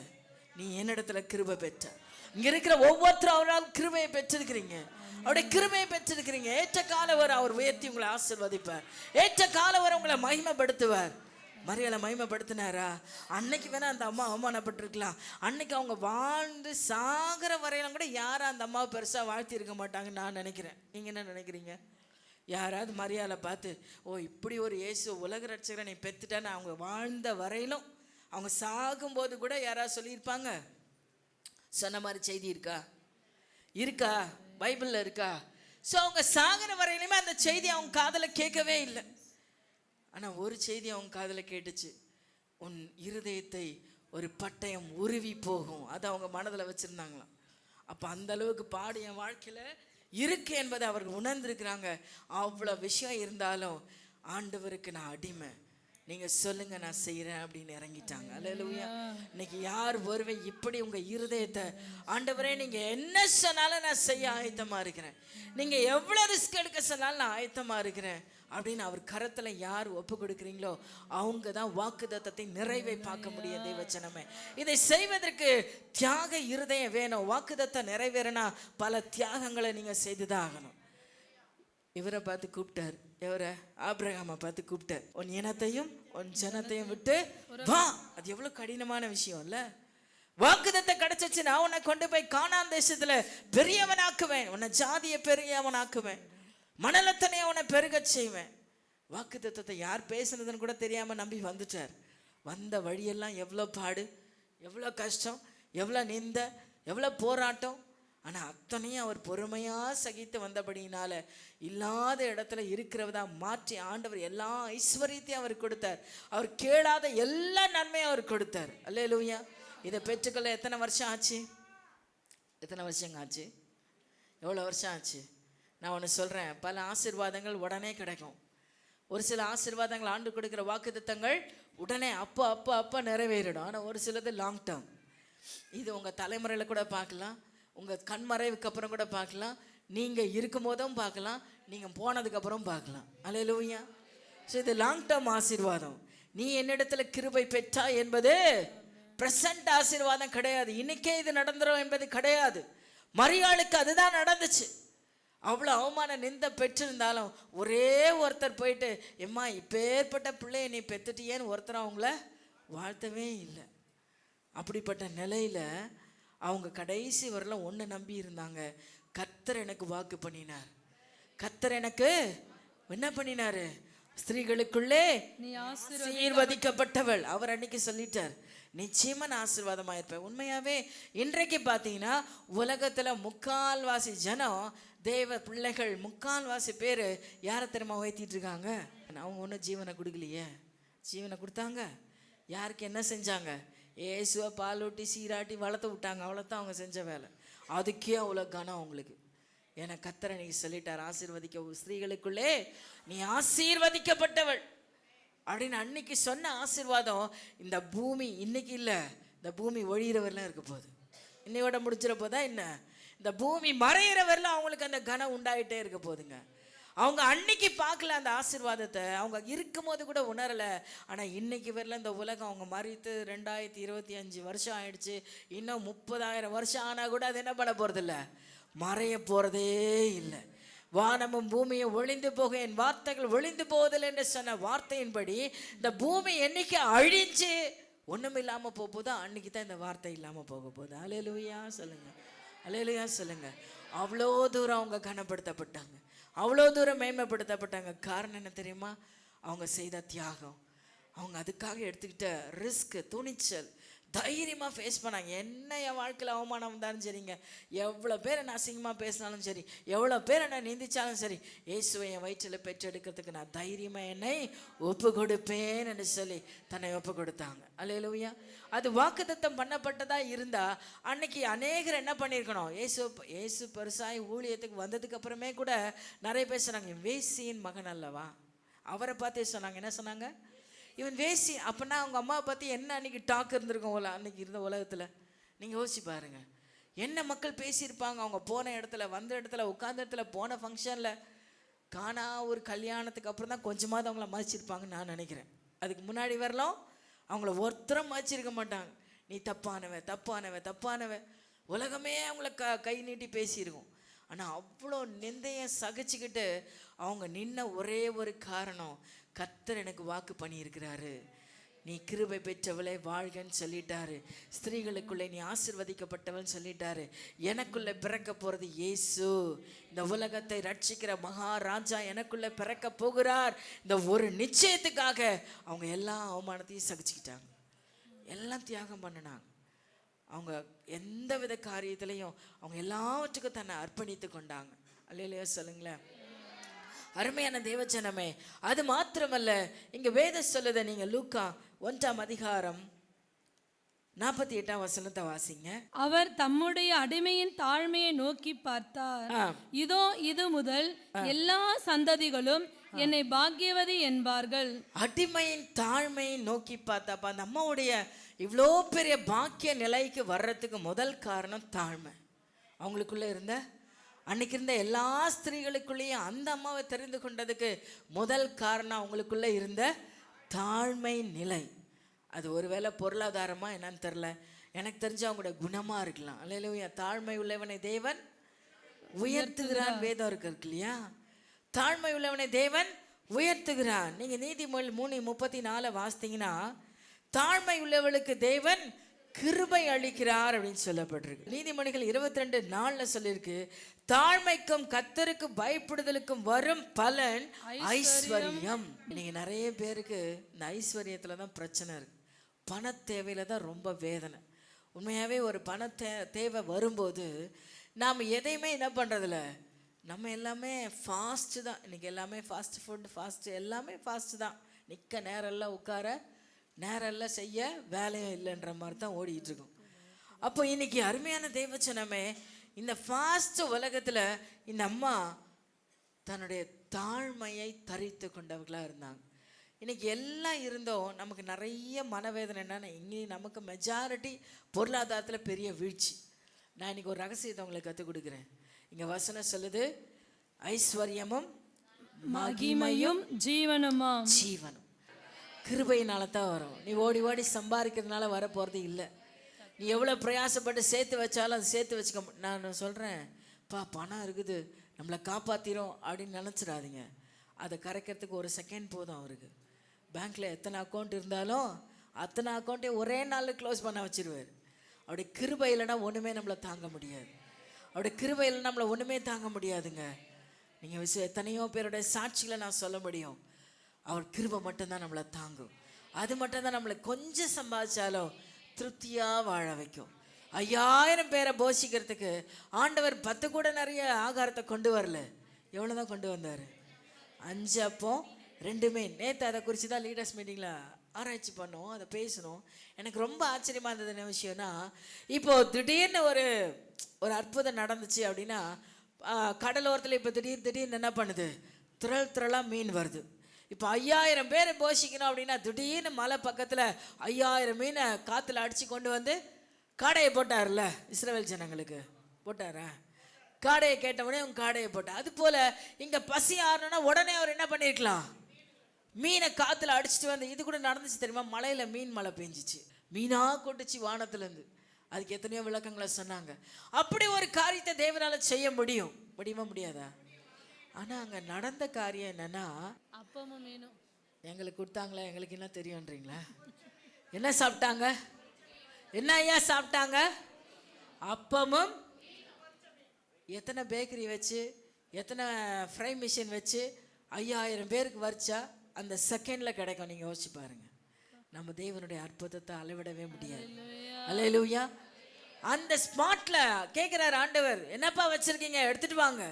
நீ என்னிடத்துல கிருபை பெற்ற. இங்க இருக்கிற ஒவ்வொருத்தரும் அவரால் கிருபையை பெற்றிருக்கிறீங்க, அவருடைய கிருபையை பெற்றிருக்கிறீங்க. ஏற்ற காலம் வரை அவர் உயர்த்தி உங்களை ஆசீர்வதிப்பார். ஏற்ற காலம் வரை உங்களை மகிமைப்படுத்துவார். மரியாதை மகிமைப்படுத்தினாரா? அன்னைக்கு வேணா அந்த அம்மா அவமானப்பட்டிருக்கலாம். அன்னைக்கு அவங்க வாழ்ந்து சாகிற வரையிலும் கூட யாரும் அந்த அம்மாவை பெருசாக வாழ்த்தி இருக்க மாட்டாங்கன்னு நான் நினைக்கிறேன். நீங்கள் என்ன நினைக்கிறீங்க? யாராவது மரியாதை பார்த்து, ஓ இப்படி ஒரு இயேசு உலக ரட்சகரை நீ பெற்றுட்டான்னு அவங்க வாழ்ந்த வரையிலும், அவங்க சாகும்போது கூட யாராவது சொல்லியிருப்பாங்க? சொன்ன மாதிரி செய்தி இருக்கா பைபிளில் இருக்கா? ஸோ அவங்க சாகிற வரையிலுமே அந்த செய்தி அவங்க காதில் கேட்கவே இல்லை. ஆனால் ஒரு செய்தி அவங்க காதில் கேட்டுச்சு, உன் இருதயத்தை ஒரு பட்டயம் உருவி போகும். அதை அவங்க மனதில் வச்சுருந்தாங்களாம். அப்போ அந்த அளவுக்கு பாடு என் வாழ்க்கையில் இருக்கு என்பதை அவர்கள் உணர்ந்திருக்கிறாங்க. அவ்வளோ விஷயம் இருந்தாலும் ஆண்டவருக்கு நான் அடிமை, நீங்கள் சொல்லுங்க நான் செய்கிறேன் அப்படின்னு இறங்கிட்டாங்க. அல்லேலூயா. இன்னைக்கு யார் ஒருவை இப்படி உங்கள் இருதயத்தை, ஆண்டவரே நீங்கள் என்ன சொன்னாலும் நான் செய்ய ஆயத்தமாக இருக்கிறேன், நீங்கள் எவ்வளோ ரிஸ்க் எடுக்க சொன்னாலும் நான் ஆயத்தமாக இருக்கிறேன் அப்படின்னு அவர் கரத்தில் யார் ஒப்பு கொடுக்குறீங்களோ அவங்க தான் வாக்குத்தத்தத்தை நிறைவை பார்க்க முடியும். தேவச்சனமே, இதை செய்வதற்கு தியாக இருதயம் வேணும். வாக்குத்தத்தம் நிறைவேறினா பல தியாகங்களை நீங்கள் செய்து தான் ஆகணும். இவரை பார்த்து கூப்பிட்டார். இவரை ஆபிரகாமை பார்த்து கூப்பிட்டார். உன் இனத்தையும் உன் ஜனத்தையும் விட்டு வா. அது எவ்வளோ கடினமான விஷயம் இல்லை? வாக்குத்தத்தம் கிடைச்சிச்சு, நான் உன்னை கொண்டு போய் கானான் தேசத்துல பெரியவனாக்குவேன், உன்னை ஜாதியை பெரியவனாக்குவேன், மணலத்தனையை உன்னை பெருகச் செய்வேன். வாக்குத்தத்தத்தை யார் பேசுனதுன்னு கூட தெரியாம நம்பி வந்துட்டார். வந்த வழியெல்லாம் எவ்வளோ பாடு, எவ்வளோ கஷ்டம், எவ்வளோ நிந்த, எவ்வளோ போராட்டம். ஆனால் அத்தனையும் அவர் பொறுமையாக சகித்து வந்தபடியினால இல்லாத இடத்துல இருக்கிறவதா மாற்றி ஆண்டவர் எல்லா ஐஸ்வர்யத்தையும் அவர் கொடுத்தார். அவர் கேளாத எல்லா நன்மையும் அவர் கொடுத்தார். அல்லேலூயா. இதை பெற்றுக்கொள்ள எத்தனை வருஷம் ஆச்சு? எத்தனை வருஷங்க ஆச்சு? எவ்வளோ வருஷம் ஆச்சு? நான் ஒன்று சொல்கிறேன், பல ஆசீர்வாதங்கள் உடனே கிடைக்கும். ஒரு சில ஆசீர்வாதங்கள் ஆண்டு கொடுக்குற வாக்குத்தத்தங்கள் உடனே அப்போ நிறைவேறிடும். ஆனால் ஒரு சிலது லாங் டேர்ம். இது உங்கள் தலைமுறையில் கூட பார்க்கலாம், உங்கள் கண்மறைவுக்கு அப்புறம் கூட பார்க்கலாம், நீங்கள் இருக்கும் போதும் பார்க்கலாம், நீங்கள் போனதுக்கப்புறம் பார்க்கலாம். அல்லேலூயா. ஸோ இது லாங் டேர்ம் ஆசீர்வாதம். நீ என்னிடத்துல கிருபை பெற்றா என்பது ப்ரெசன்ட் ஆசீர்வாதம் கிடையாது. இன்னைக்கே இது நடந்துடும் என்பது கிடையாது. மரியாளுக்கு அதுதான் நடந்துச்சு. அவ்வளோ அவமான நிந்த பெற்றிருந்தாலும் ஒரே ஒருத்தர் போயிட்டு, எம்மா இப்பேற்பட்ட பிள்ளையை நீ பெற்றுட்டியேன்னு ஒருத்தர் அவங்கள வாழ்த்தவே இல்லை. அப்படிப்பட்ட நிலையில் அவங்க கடைசி வரலாம் ஒன்று நம்பி இருந்தாங்க. கர்த்தர் எனக்கு வாக்கு பண்ணினார். கர்த்தர் எனக்கு என்ன பண்ணினாரு? ஸ்திரீகளுக்குள்ளே நீ ஆசீர்வதிக்கப்பட்டவள். அவர் அன்னைக்கு சொல்லிட்டார், நிச்சயமா நான் ஆசீர்வாதமாக இருப்பேன். உண்மையாகவே இன்றைக்கு பார்த்தீங்கன்னா உலகத்தில் முக்கால்வாசி ஜனம் தேவ பிள்ளைகள், முக்கால்வாசி பேர் யாரை தெரியுமா உயர்த்திட்டு இருக்காங்க? அவங்க ஒன்றும் ஜீவனை கொடுக்கலையே. ஜீவனை கொடுத்தாங்க. யாருக்கு என்ன செஞ்சாங்க? இயேசுவை பாலூட்டி சீராட்டி வளர்த்து விட்டாங்க. அவ்வளோதான் அவங்க செஞ்ச வேலை. அதுக்கே அவ்வளோ கனம் அவங்களுக்கு. ஏன்னா கர்த்தர் நீ சொல்லிட்டார், ஆசீர்வதிக்க ஸ்திரீகளுக்குள்ளே நீ ஆசீர்வதிக்கப்பட்டவள் அப்படின்னு அன்னைக்கு சொன்ன ஆசீர்வாதம் இந்த பூமி இன்னைக்கு இல்லை, இந்த பூமி ஒழிகிறவரெலாம் இருக்க போகுது. இன்னையோட முடிச்சிட போதா என்ன? இந்த பூமி மறையிறவரெலாம் அவங்களுக்கு அந்த கனம் உண்டாயிட்டே இருக்க போகுதுங்க. அவங்க அன்னைக்கு பார்க்கல அந்த ஆசீர்வாதத்தை, அவங்க இருக்கும் போது கூட உணரலை. ஆனால் இன்னைக்கு வரல இந்த உலகம் அவங்க மறித்து 2025 வருஷம் ஆயிடுச்சு. இன்னும் 30,000 வருஷம் ஆனால் கூட அது என்ன பண்ண போகிறதில்ல, மறைய போகிறதே இல்லை. வானமும் பூமியும் ஒளிந்து போக என் வார்த்தைகள் ஒளிந்து போவதில்லை என்று சொன்ன வார்த்தையின்படி இந்த பூமி என்னைக்கு அழிஞ்சு ஒன்றும் இல்லாமல் போக போதோ அன்னைக்கு தான் இந்த வார்த்தை இல்லாமல் போக போகுது. அல்லேலூயா சொல்லுங்க, அல்லேலூயா சொல்லுங்க. அவ்வளோ தூரம் அவங்க கனப்படுத்தப்பட்டாங்க, அவ்வளோ தூரம் மேன்மைப்படுத்தப்பட்டாங்க. காரணம் என்ன தெரியுமா? அவங்க செய்த தியாகம், அவங்க அதுக்காக எடுத்துக்கிட்ட ரிஸ்க், துணிச்சல், தைரியமாக ஃபேஸ் பண்ணாங்க. என்ன என் வாழ்க்கையில் அவமானம் வந்தாலும் சரிங்க, எவ்வளோ பேர் என்ன அசிங்கமாக பேசினாலும் சரி, எவ்வளோ பேர் என்ன நிந்திச்சாலும் சரி, இயேசுவை என் வயிற்றில் பெற்றெடுக்கிறதுக்கு நான் தைரியமாக என்னை ஒப்பு கொடுப்பேன் என்று சொல்லி தன்னை ஒப்பு கொடுத்தாங்க. அல்லேலூயா. அது வாக்குத்தத்தம் பண்ணப்பட்டதா இருந்தால் அன்னைக்கு அநேகர் என்ன பண்ணியிருக்கணும்? இயேசு பெருசாய் ஊழியத்துக்கு வந்ததுக்கு அப்புறமே கூட நிறைய பேர் சொன்னாங்க, வேசியின் மகன் அல்லவா. அவரை பார்த்தே சொன்னாங்க, என்ன சொன்னாங்க? இவன் வேசி. அப்படின்னா அவங்க அம்மாவை பற்றி என்ன அன்றைக்கி டாக் இருந்திருக்கும் அன்றைக்கி இருந்த உலகத்தில்? நீங்கள் யோசிச்சு பாருங்கள், என்ன மக்கள் பேசியிருப்பாங்க. அவங்க போன இடத்துல, வந்த இடத்துல, உட்கார்ந்த இடத்துல, போன ஃபங்க்ஷனில், காணா ஒரு கல்யாணத்துக்கு அப்புறம் தான் கொஞ்சமாவது அவங்கள மதிச்சிருப்பாங்கன்னு நான் நினைக்கிறேன். அதுக்கு முன்னாடி வரலாம் அவங்கள ஒருத்தரம் மதிச்சிருக்க மாட்டாங்க. நீ தப்பானவ உலகமே அவங்கள கை நீட்டி பேசியிருக்கோம். ஆனால் அவ்வளோ நிந்தையை சகிச்சுக்கிட்டு அவங்க நின்ன ஒரே ஒரு காரணம், கர்த்தர் எனக்கு வாக்கு பண்ணியிருக்கிறாரு, நீ கிருபை பெற்றவளே வாழ்கன்னு சொல்லிட்டாரு. ஸ்திரீகளுக்குள்ளே நீ ஆசீர்வதிக்கப்பட்டவன் சொல்லிட்டாரு. எனக்குள்ள பிறக்க போறது இயேசு, இந்த உலகத்தை ரட்சிக்கிற மகாராஜா எனக்குள்ள பிறக்க போகிறார். இந்த ஒரு நிச்சயத்துக்காக அவங்க எல்லா அவமானத்தையும் சகிச்சுக்கிட்டாங்க, எல்லாம் தியாகம் பண்ணினாங்க. அவங்க எந்த வித காரியத்திலையும் அவங்க எல்லாவற்றுக்கும் தன்னை அர்ப்பணித்து கொண்டாங்க. அல்லேலூயா சொல்லுங்களேன். அருமையான தேவஜனமே, அது மாத்திரமல்ல, இங்க வேதம் சொல்லுத நீங்க லூக்கா 1ஆம் அதிகாரம் 48ஆம் வசனத்தை வாசிங்க. அவர் தம்முடைய அடிமையின் தாழ்மையை நோக்கி பார்த்தார். இதோ இது முதல் எல்லா சந்ததிகளும் என்னை பாக்கியவதி என்பார்கள். அடிமையின் தாழ்மையை நோக்கி பார்த்தாப்பா, அந்த அம்மாவுடைய இவ்வளோ பெரிய பாக்கிய நிலைக்கு வர்றதுக்கு முதல் காரணம் தாழ்மை. அவங்களுக்குள்ள இருந்த அன்னைக்கு இருந்த எல்லா ஸ்திரீகளுக்குள்ளேயும் அந்த அம்மாவை தெரிந்து கொண்டதுக்கு முதல் காரணம் அவங்களுக்குள்ள இருந்த தாழ்மை நிலை. அது ஒருவேளை பொருளாதாரமா என்னன்னு தெரில, எனக்கு தெரிஞ்சு அவங்களோட குணமா இருக்கலாம். அல்லேலூயா. தாழ்மை உள்ளவனை தேவன் உயர்த்துகிறான் வேதம் இருக்கு இல்லையா? தாழ்மை உள்ளவனை தேவன் உயர்த்துகிறான். நீங்க நீதிமொழி 3:34 வாசித்தீங்கன்னா, தாழ்மை உள்ளவளுக்கு தேவன் கிருபை அளிக்கிறார் அப்படின்னு சொல்லப்பட்டிருக்கு. நீதிமொழிகள் 22:4 சொல்லியிருக்கு, தாழ்மைக்கும் கர்த்தருக்கு பயப்படுதலுக்கும் வரும் பலன் ஐஸ்வர்யம். நீங்க நிறைய பேருக்கு இந்த ஐஸ்வர்யத்துல தான் பிரச்சனை இருக்கு, பண தேவையில தான் ரொம்ப வேதனை. உண்மையாவே ஒரு பண தேவை வரும்போது நாம் எதையுமே என்ன பண்றதில்ல, நம்ம எல்லாமே ஃபாஸ்ட்டு தான். இன்னைக்கு எல்லாமே ஃபாஸ்ட் ஃபுட், ஃபாஸ்ட் எல்லாமே ஃபாஸ்ட்டு தான். நிற்க நேரெல்லாம் உட்கார நேரெல்லாம் செய்ய வேலையும் இல்லைன்ற மாதிரி தான் ஓடிட்டு இருக்கும். அப்போ இன்னைக்கு அருமையான தேவச்சனமே, இந்த ஃபாஸ்ட் உலகத்தில் இந்த அம்மா தன்னுடைய தாழ்மையை தரித்து கொண்டவர்களாக இருந்தாங்க. இன்னைக்கு எல்லாம் இருந்தோம், நமக்கு நிறைய மனவேதனை. என்னன்னா, இங்கே நமக்கு மெஜாரிட்டி பொருளாதாரத்தில் பெரிய வீழ்ச்சி. நான் இன்னைக்கு ஒரு ரகசியத்தை உங்களுக்கு கற்றுக் கொடுக்குறேன். இங்கே வசனம் சொல்லுது, ஐஸ்வர்யமும் மகிமையும் ஜீவனுமாம். ஜீவனும் கிருபையினால தான் வரும். நீ ஓடி ஓடி சம்பாதிக்கிறதுனால வர போகிறது இல்லை. நீ எவ்வளோ பிரயாசப்பட்டு சேர்த்து வச்சாலும் அது சேர்த்து வச்சுக்க. நான் சொல்கிறேன், பணம் இருக்குது நம்மளை காப்பாற்றிடும் அப்படின்னு நினச்சிடாதீங்க. அதை கரைக்கிறதுக்கு ஒரு செகண்ட் போதும். அவருக்கு பேங்க்கில் எத்தனை அக்கௌண்ட் இருந்தாலும் அத்தனை அக்கௌண்ட்டையும் ஒரே நாளில் க்ளோஸ் பண்ண வச்சிருவார். அவருடைய கிருபை இல்லைன்னா ஒன்றுமே நம்மளை தாங்க முடியாது. அவருடைய கிருபை இல்லைன்னா நம்மளை ஒன்றுமே தாங்க முடியாதுங்க. நீங்கள் எத்தனையோ பேருடைய சாட்சிகளை நான் சொல்ல முடியும். அவர் கிருபை மட்டும்தான் நம்மளை தாங்கும். அது மட்டும்தான் நம்மளை கொஞ்சம் சம்பாதிச்சாலும் திருப்தியாக வாழ வைக்கும். 5000 பேரை போஷிக்கிறதுக்கு ஆண்டவர் 10 கூட நிறைய ஆகாரத்தை கொண்டு வரல. எவ்வளோ தான் கொண்டு வந்தார்? 5 அப்பம் 2 மீன். நேற்று அதை குறித்து தான் லீடர்ஸ் மீட்டிங்கில் ஆராய்ச்சி பண்ணோம், அதை பேசணும். எனக்கு ரொம்ப ஆச்சரியமாக இருந்தது என்ன விஷயம்னா, இப்போது திடீர்னு ஒரு அற்புதம் நடந்துச்சு அப்படின்னா, கடலோரத்தில் இப்போ திடீர்னு என்ன பண்ணுது, திரளாக மீன் வருது. இப்போ 5000 பேரை போஷிக்கணும் அப்படின்னா, திடீர்னு மலை பக்கத்தில் 5000 மீனை காற்றுல அடித்து கொண்டு வந்து காடையை போட்டார்ல, இஸ்ரவேல் ஜனங்களுக்கு போட்டாரா? காடையை கேட்டவுடனே அவங்க காடையை போட்டார். அது போல் இங்கே பசி ஆறணும்னா உடனே அவர் என்ன பண்ணியிருக்கலாம், மீனை காற்றுல அடிச்சுட்டு வந்து. இது கூட நடந்துச்சு தெரியுமா? மலையில் மீன் மழை பெஞ்சிச்சு, மீனாக கொட்டுச்சு வானத்துலேருந்து. அதுக்கு எத்தனையோ விளக்கங்களை சொன்னாங்க. அப்படி ஒரு காரியத்தை தேவனால் செய்ய முடியுமா முடியாதா? ஆனால் அங்கே நடந்த காரியம் என்னன்னா, அப்பமும் மீனும் எங்களுக்கு கொடுத்தாங்களா, எங்களுக்கு என்ன தெரியும்ன்றீங்களா? என்ன சாப்பிட்டாங்க? என்ன ஐயா சாப்பிட்டாங்க? அப்பமும். எத்தனை பேக்கரி வச்சு, எத்தனை ஃப்ரை மிஷின் வச்சு 5000 பேருக்கு வரிச்சா அந்த செகண்டில் கிடைக்கும். நீங்கள் யோசிச்சு பாருங்க. நம்ம தேவனுடைய அற்புதத்தை அளவிடவே முடியாது. அல்லேலூயா. அந்த ஸ்பாட்ல கேட்குறாரு ஆண்டவர், என்னப்பா வச்சிருக்கீங்க, எடுத்துட்டு வாங்க.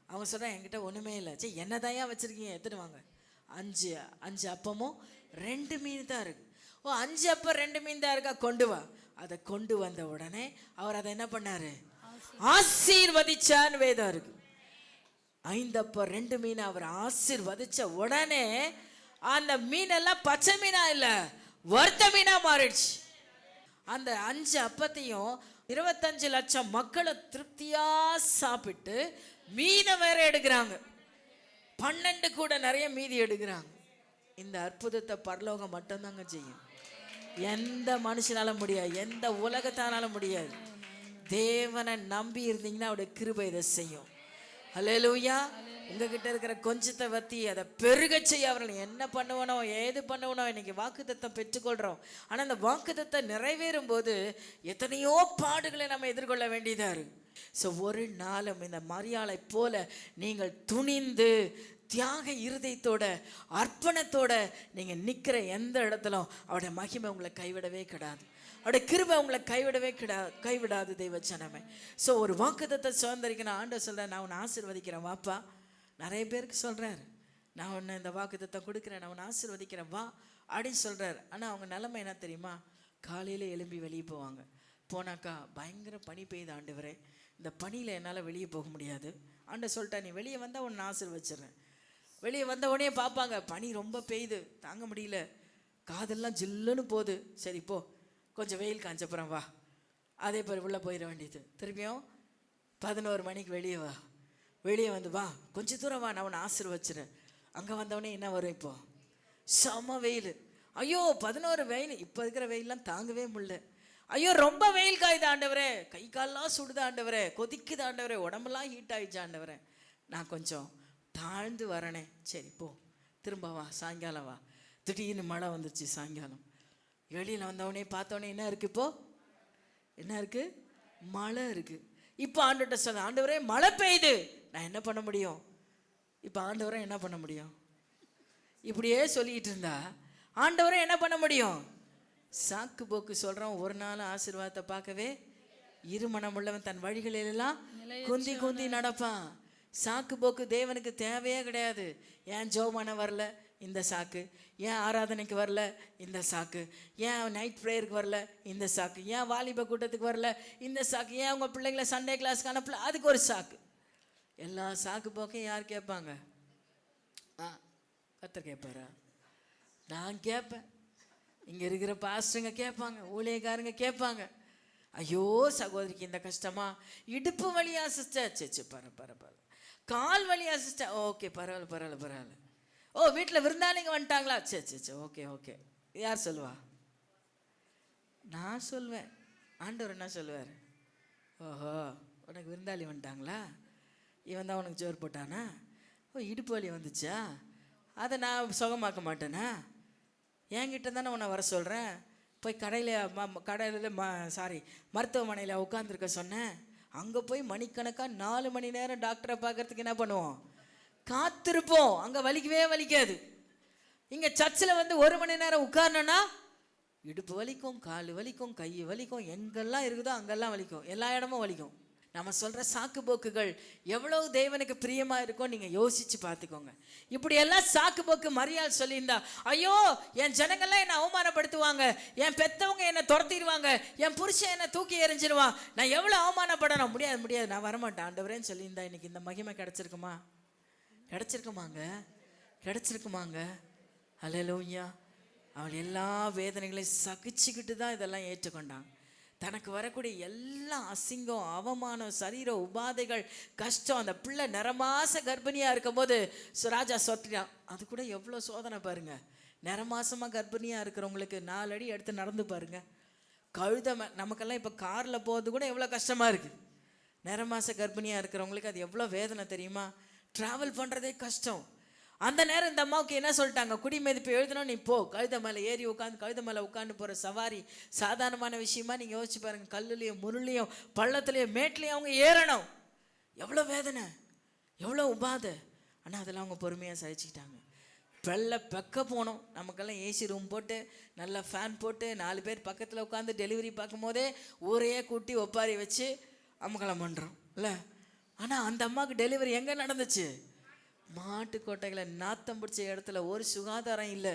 அவங்க சொல்கிறான், என்கிட்ட ஒன்றுமே இல்லை. சரி, என்னதான் வச்சுருக்கீங்க, எடுத்துட்டு வாங்க. 5 அப்பமும் 2 மீன் தான் இருக்கு. 5 அப்பம் 2 மீன் தான் இருக்கா, கொண்டு வா. அதை கொண்டு வந்த உடனே அவர் அதை என்ன பண்ணாரு, ஆசீர்வதிச்சான்னு வேதம் இருக்கு. 5 அப்பம் 2 மீன் அவர் ஆசீர்வதிச்ச உடனே அந்த மீனெல்லாம் பச்சை மீனா இல்லை, வறுத்த மீனா மாறிடுச்சு. அந்த 5 அப்பத்தையும் 25 லட்சம் மக்களை திருப்தியா சாப்பிட்டு மீனை வேற எடுக்கிறாங்க. 12 கூட நிறைய மீதி எடுக்கிறாங்க. இந்த அற்புதத்தை பரலோகம் மட்டும்தாங்க செய்யும். எந்த மனுஷனால முடியாது, எந்த உலகத்தானால முடியாது. தேவனை நம்பி இருந்தீங்கன்னா அவருடைய கிருபை இதை செய்யும். அல்லேலூயா. உங்ககிட்ட இருக்கிற கொஞ்சத்தை வத்தி அதை பெருக செய்ய அவர்கள் என்ன பண்ணுவனோ ஏது பண்ணுவனோ. இன்னைக்கு வாக்குத்தத்தம் பெற்றுக்கொள்கிறோம். ஆனால் அந்த வாக்குத்தத்தம் நிறைவேறும் போது எத்தனையோ பாடுகளை நம்ம எதிர்கொள்ள வேண்டியதா இருக்கு. ஸோ ஒரு நாளும் இந்த மரியாளை போல நீங்கள் துணிந்து தியாக இருதயத்தோட அர்ப்பணத்தோட நீங்கள் நிற்கிற எந்த இடத்துலும் அவருடைய மகிமை உங்களை கைவிடவே கிடையாது. அவருடைய கிருபை உங்களை கைவிடவே கைவிடாது தெய்வ ஜனமே. ஸோ ஒரு வாக்குத்தத்தை சுதந்திரிக்கணும். ஆண்டவர் சொல்கிறேன், நான் உன்னை ஆசீர்வதிக்கிறேன் வாப்பா. நிறைய பேருக்கு சொல்கிறாரு, நான் உன்னை இந்த வாக்குத்தத்தை கொடுக்குறேன், நான் உன்னை ஆசீர்வதிக்கிறேன் வா அப்படின்னு சொல்கிறார். ஆனால் அவங்க நிலைமை என்ன தெரியுமா? காலையில் எழும்பி வெளியே போவாங்க. போனாக்கா பயங்கர பனி பெய்யுது ஆண்டவரே, இந்த பனியில் என்னால் வெளியே போக முடியாது. ஆண்டவர் சொல்லிட்டா, நீ வெளியே வந்தால் உன்னை ஆசீர்வதிச்சிடுறேன். வெளியே வந்த உடனே பார்ப்பாங்க, பனி ரொம்ப பெய்யுது, தாங்க முடியல, காதெல்லாம் ஜில்லுன்னு போகுது. சரி போ, கொஞ்சம் வெயில் காஞ்சப்புறம் வா. அதே போல் உள்ளே போயிட வேண்டியது. திரும்பியும் 11 மணிக்கு வெளியே வா. வெளியே வந்து வா, கொஞ்சம் தூரம் வா, நான் உன்னை ஆசீர்வச்சிடுறேன். அங்கே வந்தவொடனே என்ன வரும்? இப்போ செம வெயில். ஐயோ 11 வெயில், இப்போ இருக்கிற வெயிலெலாம் தாங்கவே முடியல. ஐயோ ரொம்ப வெயில் காயுது ஆண்டவரே, கை காலெலாம் சுடுது ஆண்டவரே, கொதிக்குது ஆண்டவரே, உடம்பெல்லாம் ஹீட் ஆகிடுச்சு ஆண்டவரே, நான் கொஞ்சம் தாழ்ந்து வரனே. சரி போ, திரும்ப வா, சாயங்காலம் வா. திடீர்னு மழை வந்துச்சு சாயங்காலம். வெளியில் வந்தவொடனே பார்த்தவொடனே என்ன இருக்குது? இப்போ என்ன இருக்குது? மழை இருக்குது. இப்போ ஆண்டவர்கிட்ட சொல்ல, ஆண்டவரே மழை பெய்யுது, நான் என்ன பண்ண முடியும்? இப்போ ஆண்டவரை என்ன பண்ண முடியும்? இப்படியே சொல்லிக்கிட்டு இருந்தா ஆண்டவரை என்ன பண்ண முடியும்? சாக்கு போக்கு சொல்கிறோம். ஒரு நாள் ஆசீர்வாதத்தை பார்க்கவே இருமனம் உள்ளவன் தன் வழிகளிலெல்லாம் குந்தி குந்தி நடப்பான். சாக்கு போக்கு தேவனுக்கு தேவையே கிடையாது. ஏன் ஜோமான வரல? இந்த சாக்கு. ஏன் ஆராதனைக்கு வரல? இந்த சாக்கு. ஏன் நைட் ப்ரேயருக்கு வரல? இந்த சாக்கு. ஏன் வாலிப கூட்டத்துக்கு வரல? இந்த சாக்கு. ஏன் உங்கள் பிள்ளைங்களை சண்டே கிளாஸ்க்கு அனுப்பல? அதுக்கு ஒரு சாக்கு. எல்லா சாக்கு போக்கையும் யார் கேட்பாங்க? கர்த்தர் கேட்பாரா? நான் கேட்பேன். இங்கே இருக்கிற பாஸ்டருங்க கேட்பாங்க, ஊழியக்காரங்க கேட்பாங்க. ஐயோ சகோதரிக்கு இந்த கஷ்டமா? இடுப்பு வலியா சிஸ்டர்? சேச்சு பரவாயில்ல. கால் வலியா சிஸ்டர்? ஓகே பரவாயில்ல. ஓ வீட்டில் விருந்தாளிங்க வந்துட்டாங்களா? சே ஓகே. யார் சொல்லுவா? நான் சொல்வேன். ஆண்டவர் என்ன சொல்லுவார்? ஓஹோ உனக்கு விருந்தாளி வந்துட்டாங்களா? இவன் தான் உனக்கு ஜோர் போட்டானா? ஓ இடுப்பு வலி வந்துச்சா? அதை நான் சுகமாக்க மாட்டேனா? என்கிட்ட தானே உன்னை வர சொல்கிறேன். போய் மருத்துவமனையில் உட்காந்துருக்க சொன்னேன். அங்கே போய் மணிக்கணக்காக 4 மணி நேரம் டாக்டரை பார்க்கறதுக்கு என்ன பண்ணுவோம்? காத்திருப்போம். அங்கே வலிக்கவே வலிக்காது. இங்கே சர்ச்சில் வந்து 1 மணி நேரம் உட்காரணுன்னா இடுப்பு வலிக்கும், கால் வலிக்கும், கை வலிக்கும், எங்கெல்லாம் இருக்குதோ அங்கெல்லாம் வலிக்கும், எல்லா இடமும் வலிக்கும். நம்ம சொல்கிற சாக்கு போக்குகள் எவ்வளவு தேவனுக்கு பிரியமாக இருக்கும் நீங்கள் யோசித்து பார்த்துக்கோங்க. இப்படியெல்லாம் சாக்கு போக்கு மரியாள் சொல்லியிருந்தா, ஐயோ என் ஜனங்கள்லாம் என்னை அவமானப்படுத்துவாங்க, என் பெற்றவங்க என்னை துரத்திடுவாங்க, என் புருஷன் என்னை தூக்கி எறிஞ்சிடுவான், நான் எவ்வளோ அவமானப்படணும்? முடியாது, நான் வரமாட்டேன் ஆண்டவரேன்னு சொல்லியிருந்தா இன்னைக்கு இந்த மகிமை கிடைச்சிருக்குமாங்க? அல்லேலூயா. அவள் எல்லா வேதனைகளையும் சகிச்சுக்கிட்டு தான் இதெல்லாம் ஏற்றுக்கொண்டாங்க. தனக்கு வரக்கூடிய எல்லா அசிங்கம், அவமானம், சரீர உபாதைகள், கஷ்டம், அந்த பிள்ளை நிறமாச கர்ப்பிணியாக இருக்கும்போது ராஜா சொத்தினான். அது கூட எவ்வளோ சோதனை பாருங்க. நிறமாசமாக கர்ப்பிணியாக இருக்கிறவங்களுக்கு 4 அடி எடுத்து நடந்து பாருங்க. நமக்கெல்லாம் இப்போ காரில் போகிறது கூட எவ்வளோ கஷ்டமாக இருக்குது. நிறமாச கர்ப்பிணியாக இருக்கிறவங்களுக்கு அது எவ்வளோ வேதனை தெரியுமா? ட்ராவல் பண்ணுறதே கஷ்டம். அந்த நேரம் இந்த அம்மாவுக்கு என்ன சொல்லிட்டாங்க? குடிமதிப்பு எழுதணும், நீ போ, கழுத மேலே ஏறி கழுத மேலே உட்காந்து போகிற சவாரி சாதாரணமான விஷயமா? நீங்கள் யோசிச்சு பாருங்கள். கல்லுலேயும் முருளையும் பள்ளத்துலேயும் மேட்லேயும் அவங்க ஏறணும். எவ்வளோ வேதனை, எவ்வளோ உபாதை. ஆனால் அதெல்லாம் அவங்க பொறுமையாக சகிச்சுக்கிட்டாங்க. பெக்க போனோம். நமக்கெல்லாம் ஏசி ரூம் போட்டு நல்லா ஃபேன் போட்டு 4 பேர் பக்கத்தில் உட்காந்து டெலிவரி பார்க்கும் போதே ஊரையே கூட்டி ஒப்பாரி வச்சு அமங்கலம் பண்ணுறோம் இல்லை? ஆனால் அந்த அம்மாவுக்கு டெலிவரி எங்கே நடந்துச்சு? மாட்டு கொட்டைகளை நாத்தம் பிடிச்ச இடத்துல. ஒரு சுகாதாரம் இல்லை,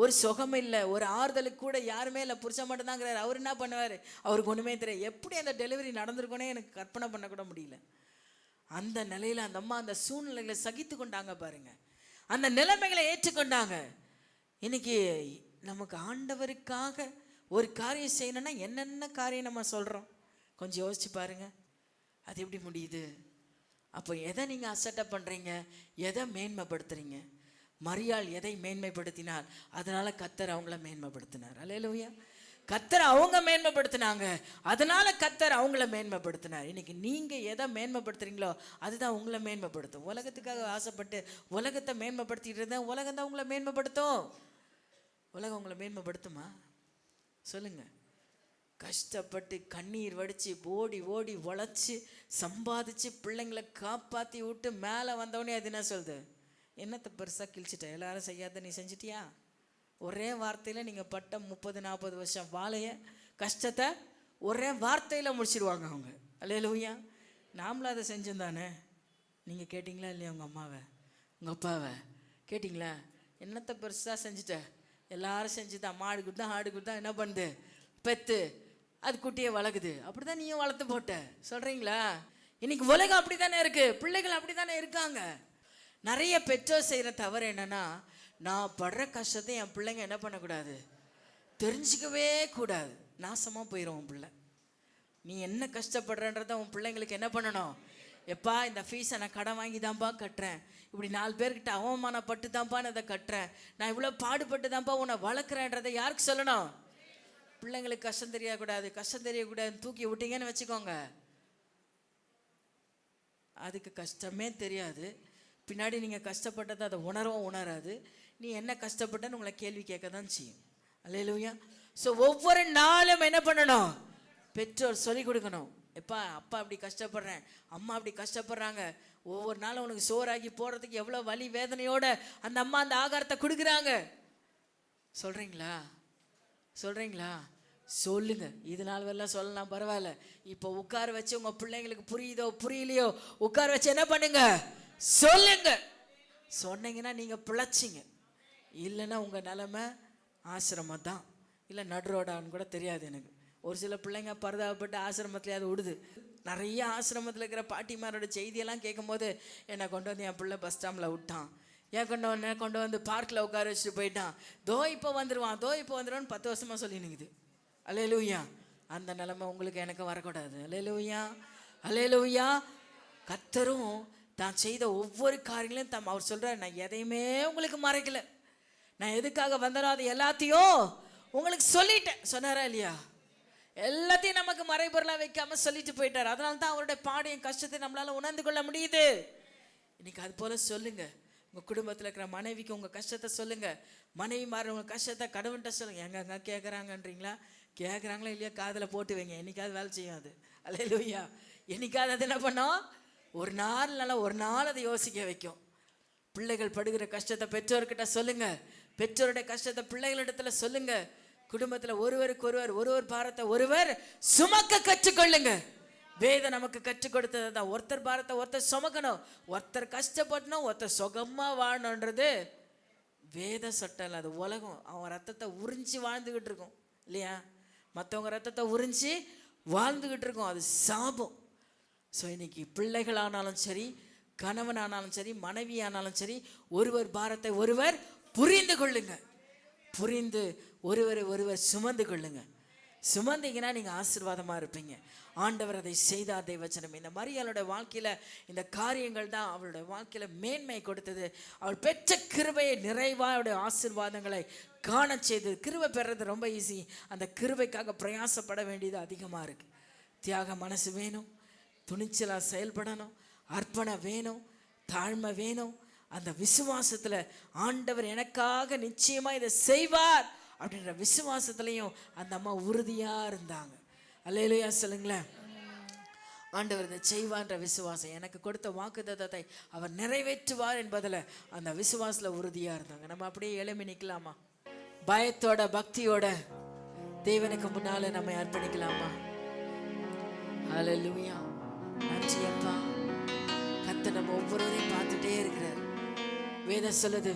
ஒரு சுகம் இல்லை, ஒரு ஆறுதலுக்கு கூட யாருமே இல்லை. புருஷன் மட்டும்தாங்கிறாரு. அவர் என்ன பண்ணுவார்? அவருக்கு ஒன்றுமே தெரியாது. எப்படி அந்த டெலிவரி நடந்திருக்கோனே எனக்கு கற்பனை பண்ணக்கூட முடியல. அந்த நிலையில் அந்த அம்மா அந்த சூழ்நிலைகளை சகித்து கொண்டாங்க பாருங்க. அந்த நிலைமைகளை ஏற்றுக்கொண்டாங்க. இன்னைக்கு நமக்கு ஆண்டவருக்காக ஒரு காரியம் செய்யணும்னா என்னென்ன காரியம் நம்ம சொல்கிறோம்? கொஞ்சம் யோசிச்சு பாருங்க. அது எப்படி முடியுது? அப்போ எதை நீங்கள் அசட்டப் பண்ணுறீங்க? எதை மேன்மைப்படுத்துறீங்க? மரியாள் எதை மேன்மைப்படுத்தினார்? அதனால் கர்த்தர் அவங்கள மேன்மைப்படுத்தினார். அல்லேலூயா. கர்த்தர் அவங்க மேன்மைப்படுத்தினாங்க, அதனால கர்த்தர் அவங்கள மேன்மைப்படுத்தினார். இன்னைக்கு நீங்க எதை மேன்மைப்படுத்துறீங்களோ அதுதான் உங்களை மேன்மைப்படுத்தும். உலகத்துக்காக ஆசைப்பட்டு உலகத்தை மேன்மைப்படுத்திட்டு இருந்தா உலகம் தான் உங்களை மேன்மைப்படுத்தும். உலகம் உங்களை மேன்மைப்படுத்துமா? சொல்லுங்க. கஷ்டப்பட்டு கண்ணீர் வடித்து ஓடி ஓடி உழைச்சி சம்பாதிச்சு பிள்ளைங்களை காப்பாற்றி விட்டு மேலே வந்தவொடனே அது என்ன சொல்லுது? என்னத்தை பெருசாக கிழிச்சிட்ட, எல்லாரும் செய்யாத நீ செஞ்சிட்டியா? ஒரே வார்த்தையில் நீங்கள் பட்ட 30-40 வருஷம் வாழைய கஷ்டத்தை ஒரே வார்த்தையில் முடிச்சிடுவாங்க அவங்க. அல்லேலூயா. நாமளும் அதை செஞ்சுருந்தானே. நீங்கள் கேட்டிங்களா இல்லையா? உங்கள் அம்மாவை உங்கள் அப்பாவை கேட்டிங்களா? என்னத்தை பெருசாக செஞ்சுட்ட, எல்லாரும் செஞ்சுதான். மாடு கொடுத்தா ஆடு கொடுத்தா என்ன பண்ணுது? பெத்து அது குட்டியை வளர்க்குது. அப்படி தான் நீயும் வளர்த்து போட்ட. சொல்கிறீங்களா? இன்னைக்கு உலகம் அப்படி தானே இருக்குது, பிள்ளைகள் அப்படி தானே இருக்காங்க. நிறைய பெற்றோர் செய்கிற தவறு என்னென்னா, நான் படுற கஷ்டத்தை என் பிள்ளைங்க என்ன பண்ணக்கூடாது, தெரிஞ்சிக்கவே கூடாது. நாசமாக போயிடும் உன் பிள்ளை. நீ என்ன கஷ்டப்படுறன்றத உன் பிள்ளைங்களுக்கு என்ன பண்ணணும்? எப்பா இந்த ஃபீஸை நான் கடன் வாங்கி தான்ப்பா கட்டுறேன், இப்படி 4 பேர்கிட்ட அவமானப்பட்டு தான்ப்பா நான் இதை கட்டுறேன், நான் இவ்வளோ பாடுபட்டு தான்ப்பா உன்னை வளர்க்குறேன்றதை யாருக்கு சொல்லணும்? பிள்ளைங்களுக்கு கஷ்டம் தெரியக்கூடாது. கஷ்டம் தெரியக்கூடாதுன்னு தூக்கி விட்டீங்கன்னு வச்சுக்கோங்க, அதுக்கு கஷ்டமே தெரியாது. பின்னாடி நீங்கள் கஷ்டப்பட்டதை அதை உணரவும் உணராது. நீ என்ன கஷ்டப்பட்டன்னு உங்களை கேள்வி கேட்க தான் செய்யும். அல்லேலூயா. ஸோ ஒவ்வொரு நாளும் என்ன பண்ணணும்? பெற்றோர் சொல்லிக் கொடுக்கணும். எப்பா அப்பா அப்படி கஷ்டப்படுறேன், அம்மா அப்படி கஷ்டப்படுறாங்க, ஒவ்வொரு நாளும் உனக்கு சோறாக்கி போடுறதுக்கு எவ்வளோ வலி வேதனையோட அந்த அம்மா அந்த ஆகாரத்தை கொடுக்குறாங்க. சொல்கிறீங்களா? சொல்கிறீங்களா? சொல்லுங்க. இது நாள் வரலாம் சொல்லலாம், பரவாயில்ல. இப்போ உட்கார வச்சு உங்கள் பிள்ளைங்களுக்கு புரியுதோ புரியலையோ உட்கார வச்சு என்ன பண்ணுங்க? சொல்லுங்க. சொன்னீங்கன்னா நீங்கள் பிழைச்சிங்க. இல்லைன்னா உங்கள் நிலைமை ஆசிரமம் தான், இல்லை நடுரோடான்னு கூட தெரியாது எனக்கு. ஒரு சில பிள்ளைங்க பரிதாபப்பட்டு ஆசிரமத்துலேயாவது விடுது. நிறைய ஆசிரமத்தில் இருக்கிற பாட்டிமாரோட செய்தியெல்லாம் கேட்கும்போது என்னை கொண்டு வந்து என் பிள்ளை பஸ் ஸ்டாம்பில் விட்டான், கொண்டு வந்து பார்க்கில் உட்கார வச்சுட்டு போயிட்டான், இப்போ வந்துடுவான், இப்போ வந்துடுவான்னு 10 வருஷமாக சொல்லி நிற்குது. அல்லேலூயா. அந்த நிலைமை உங்களுக்கு எனக்கு வரக்கூடாது. அல்லேலூயா. அல்லேலூயா. கர்த்தரும் தான் செய்த ஒவ்வொரு காரியங்களையும் அவர் சொல்கிறார், நான் எதையுமே உங்களுக்கு மறைக்கல, நான் எதுக்காக வந்தனோ அது எல்லாத்தையும் உங்களுக்கு சொல்லிட்டேன். சொன்னாரா இல்லையா? எல்லாத்தையும் நமக்கு மறைபொருளாக வைக்காம சொல்லிட்டு போயிட்டார். அதனால தான் அவருடைய பாடையும் கஷ்டத்தை நம்மளால உணர்ந்து கொள்ள முடியுது. இன்னைக்கு அது போல சொல்லுங்க. உங்கள் குடும்பத்தில் இருக்கிற மனைவிக்கு உங்கள் கஷ்டத்தை சொல்லுங்கள். மனைவி மாற உங்கள் கஷ்டத்தை கடவுன்ட்ட சொல்லுங்கள். எங்க கேட்குறாங்கன்றீங்களா? கேட்குறாங்களா இல்லையா? காதில் போட்டு வைங்க. என்னைக்காவது வேலை செய்யும் அது. அல்லேலூயா. என்னைக்காவது அது என்ன பண்ணோம்? ஒரு நாள் அதை யோசிக்க வைக்கும். பிள்ளைகள் படுகிற கஷ்டத்தை பெற்றோர்கிட்ட சொல்லுங்க, பெற்றோருடைய கஷ்டத்தை பிள்ளைகளிடத்துல சொல்லுங்க. குடும்பத்தில் ஒருவருக்கு ஒருவர் பாரத்தை ஒருவர் சுமக்க கற்றுக்கொள்ளுங்க. வேதம் நமக்கு கற்றுக் கொடுத்தது தான். ஒருத்தர் பாரத்தை ஒருத்தர் சுமக்கணும், ஒருத்தர் கஷ்டப்படணும், ஒருத்தர் சுகமா வாழணுன்றது வேத சட்டம். அது உலகம் அவன் ரத்தத்தை உறிஞ்சி வாழ்ந்துகிட்டு இருக்கும் இல்லையா? மற்றவங்க ரத்தத்தை உறிஞ்சி வாழ்ந்துகிட்டு இருக்கும், அது சாபம். ஸோ இன்னைக்கு பிள்ளைகள் ஆனாலும் சரி, கணவன் ஆனாலும் சரி, மனைவி ஆனாலும் சரி, ஒருவர் பாரத்தை ஒருவர் புரிந்து கொள்ளுங்க. புரிந்து ஒருவர் சுமந்து கொள்ளுங்க. சுமந்தீங்கன்னா நீங்கள் ஆசீர்வாதமாக இருப்பீங்க. ஆண்டவர் அதை செய்தார். தேவச்சனம் இந்த மரியாளோட வாழ்க்கையில் இந்த காரியங்கள் தான் அவளுடைய வாழ்க்கையில் மேன்மை கொடுத்தது. அவள் பெற்ற கிருபையை நிறைவாக அவருடைய ஆசீர்வாதங்களை காண செய்தது. கிருபை பெறது ரொம்ப ஈஸி, அந்த கிருபைக்காக பிரயாசப்பட வேண்டியது அதிகமாக இருக்குது. தியாக மனசு வேணும், துணிச்சலாக செயல்படணும், அர்ப்பணம் வேணும், தாழ்மை வேணும். அந்த விசுவாசத்தில் ஆண்டவர் எனக்காக நிச்சயமாக இதை செய்வார் அப்படின்ற விசுவாசத்துலையும் அந்த அம்மா உறுதியாக இருந்தாங்க. அல்லேலூயா சொல்லுங்களேன். ஆண்டவர் இதை செய்வார்ன்ற விசுவாசம், எனக்கு கொடுத்த வாக்குத்தத்தத்தை அவர் நிறைவேற்றுவார் என்பதில் அந்த விசுவாசத்தில் உறுதியாக இருந்தாங்க. நம்ம அப்படியே எழும்பி நிற்கலாமா? பயத்தோட பக்தியோட தேவனுக்கு முன்னால நம்ம அர்ப்பணிக்கலாமா? அல்லேலூயா. நன்றி அப்பா. கர்த்தர் நம்ம ஒவ்வொருவரையும் பார்த்துட்டே இருக்கிறார். வேதம் சொல்லுது,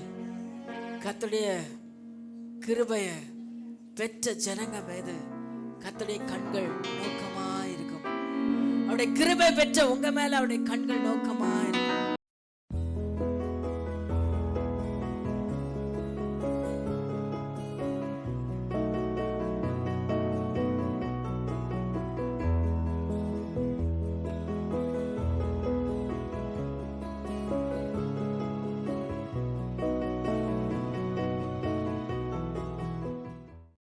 கர்த்தருடைய கிருபைய பெற்ற ஜனங்க மீது கர்த்தருடைய கண்கள் நோக்கமா இருக்கும். அவருடைய கிருபை பெற்ற உங்க மேல அவருடைய கண்கள் நோக்கமா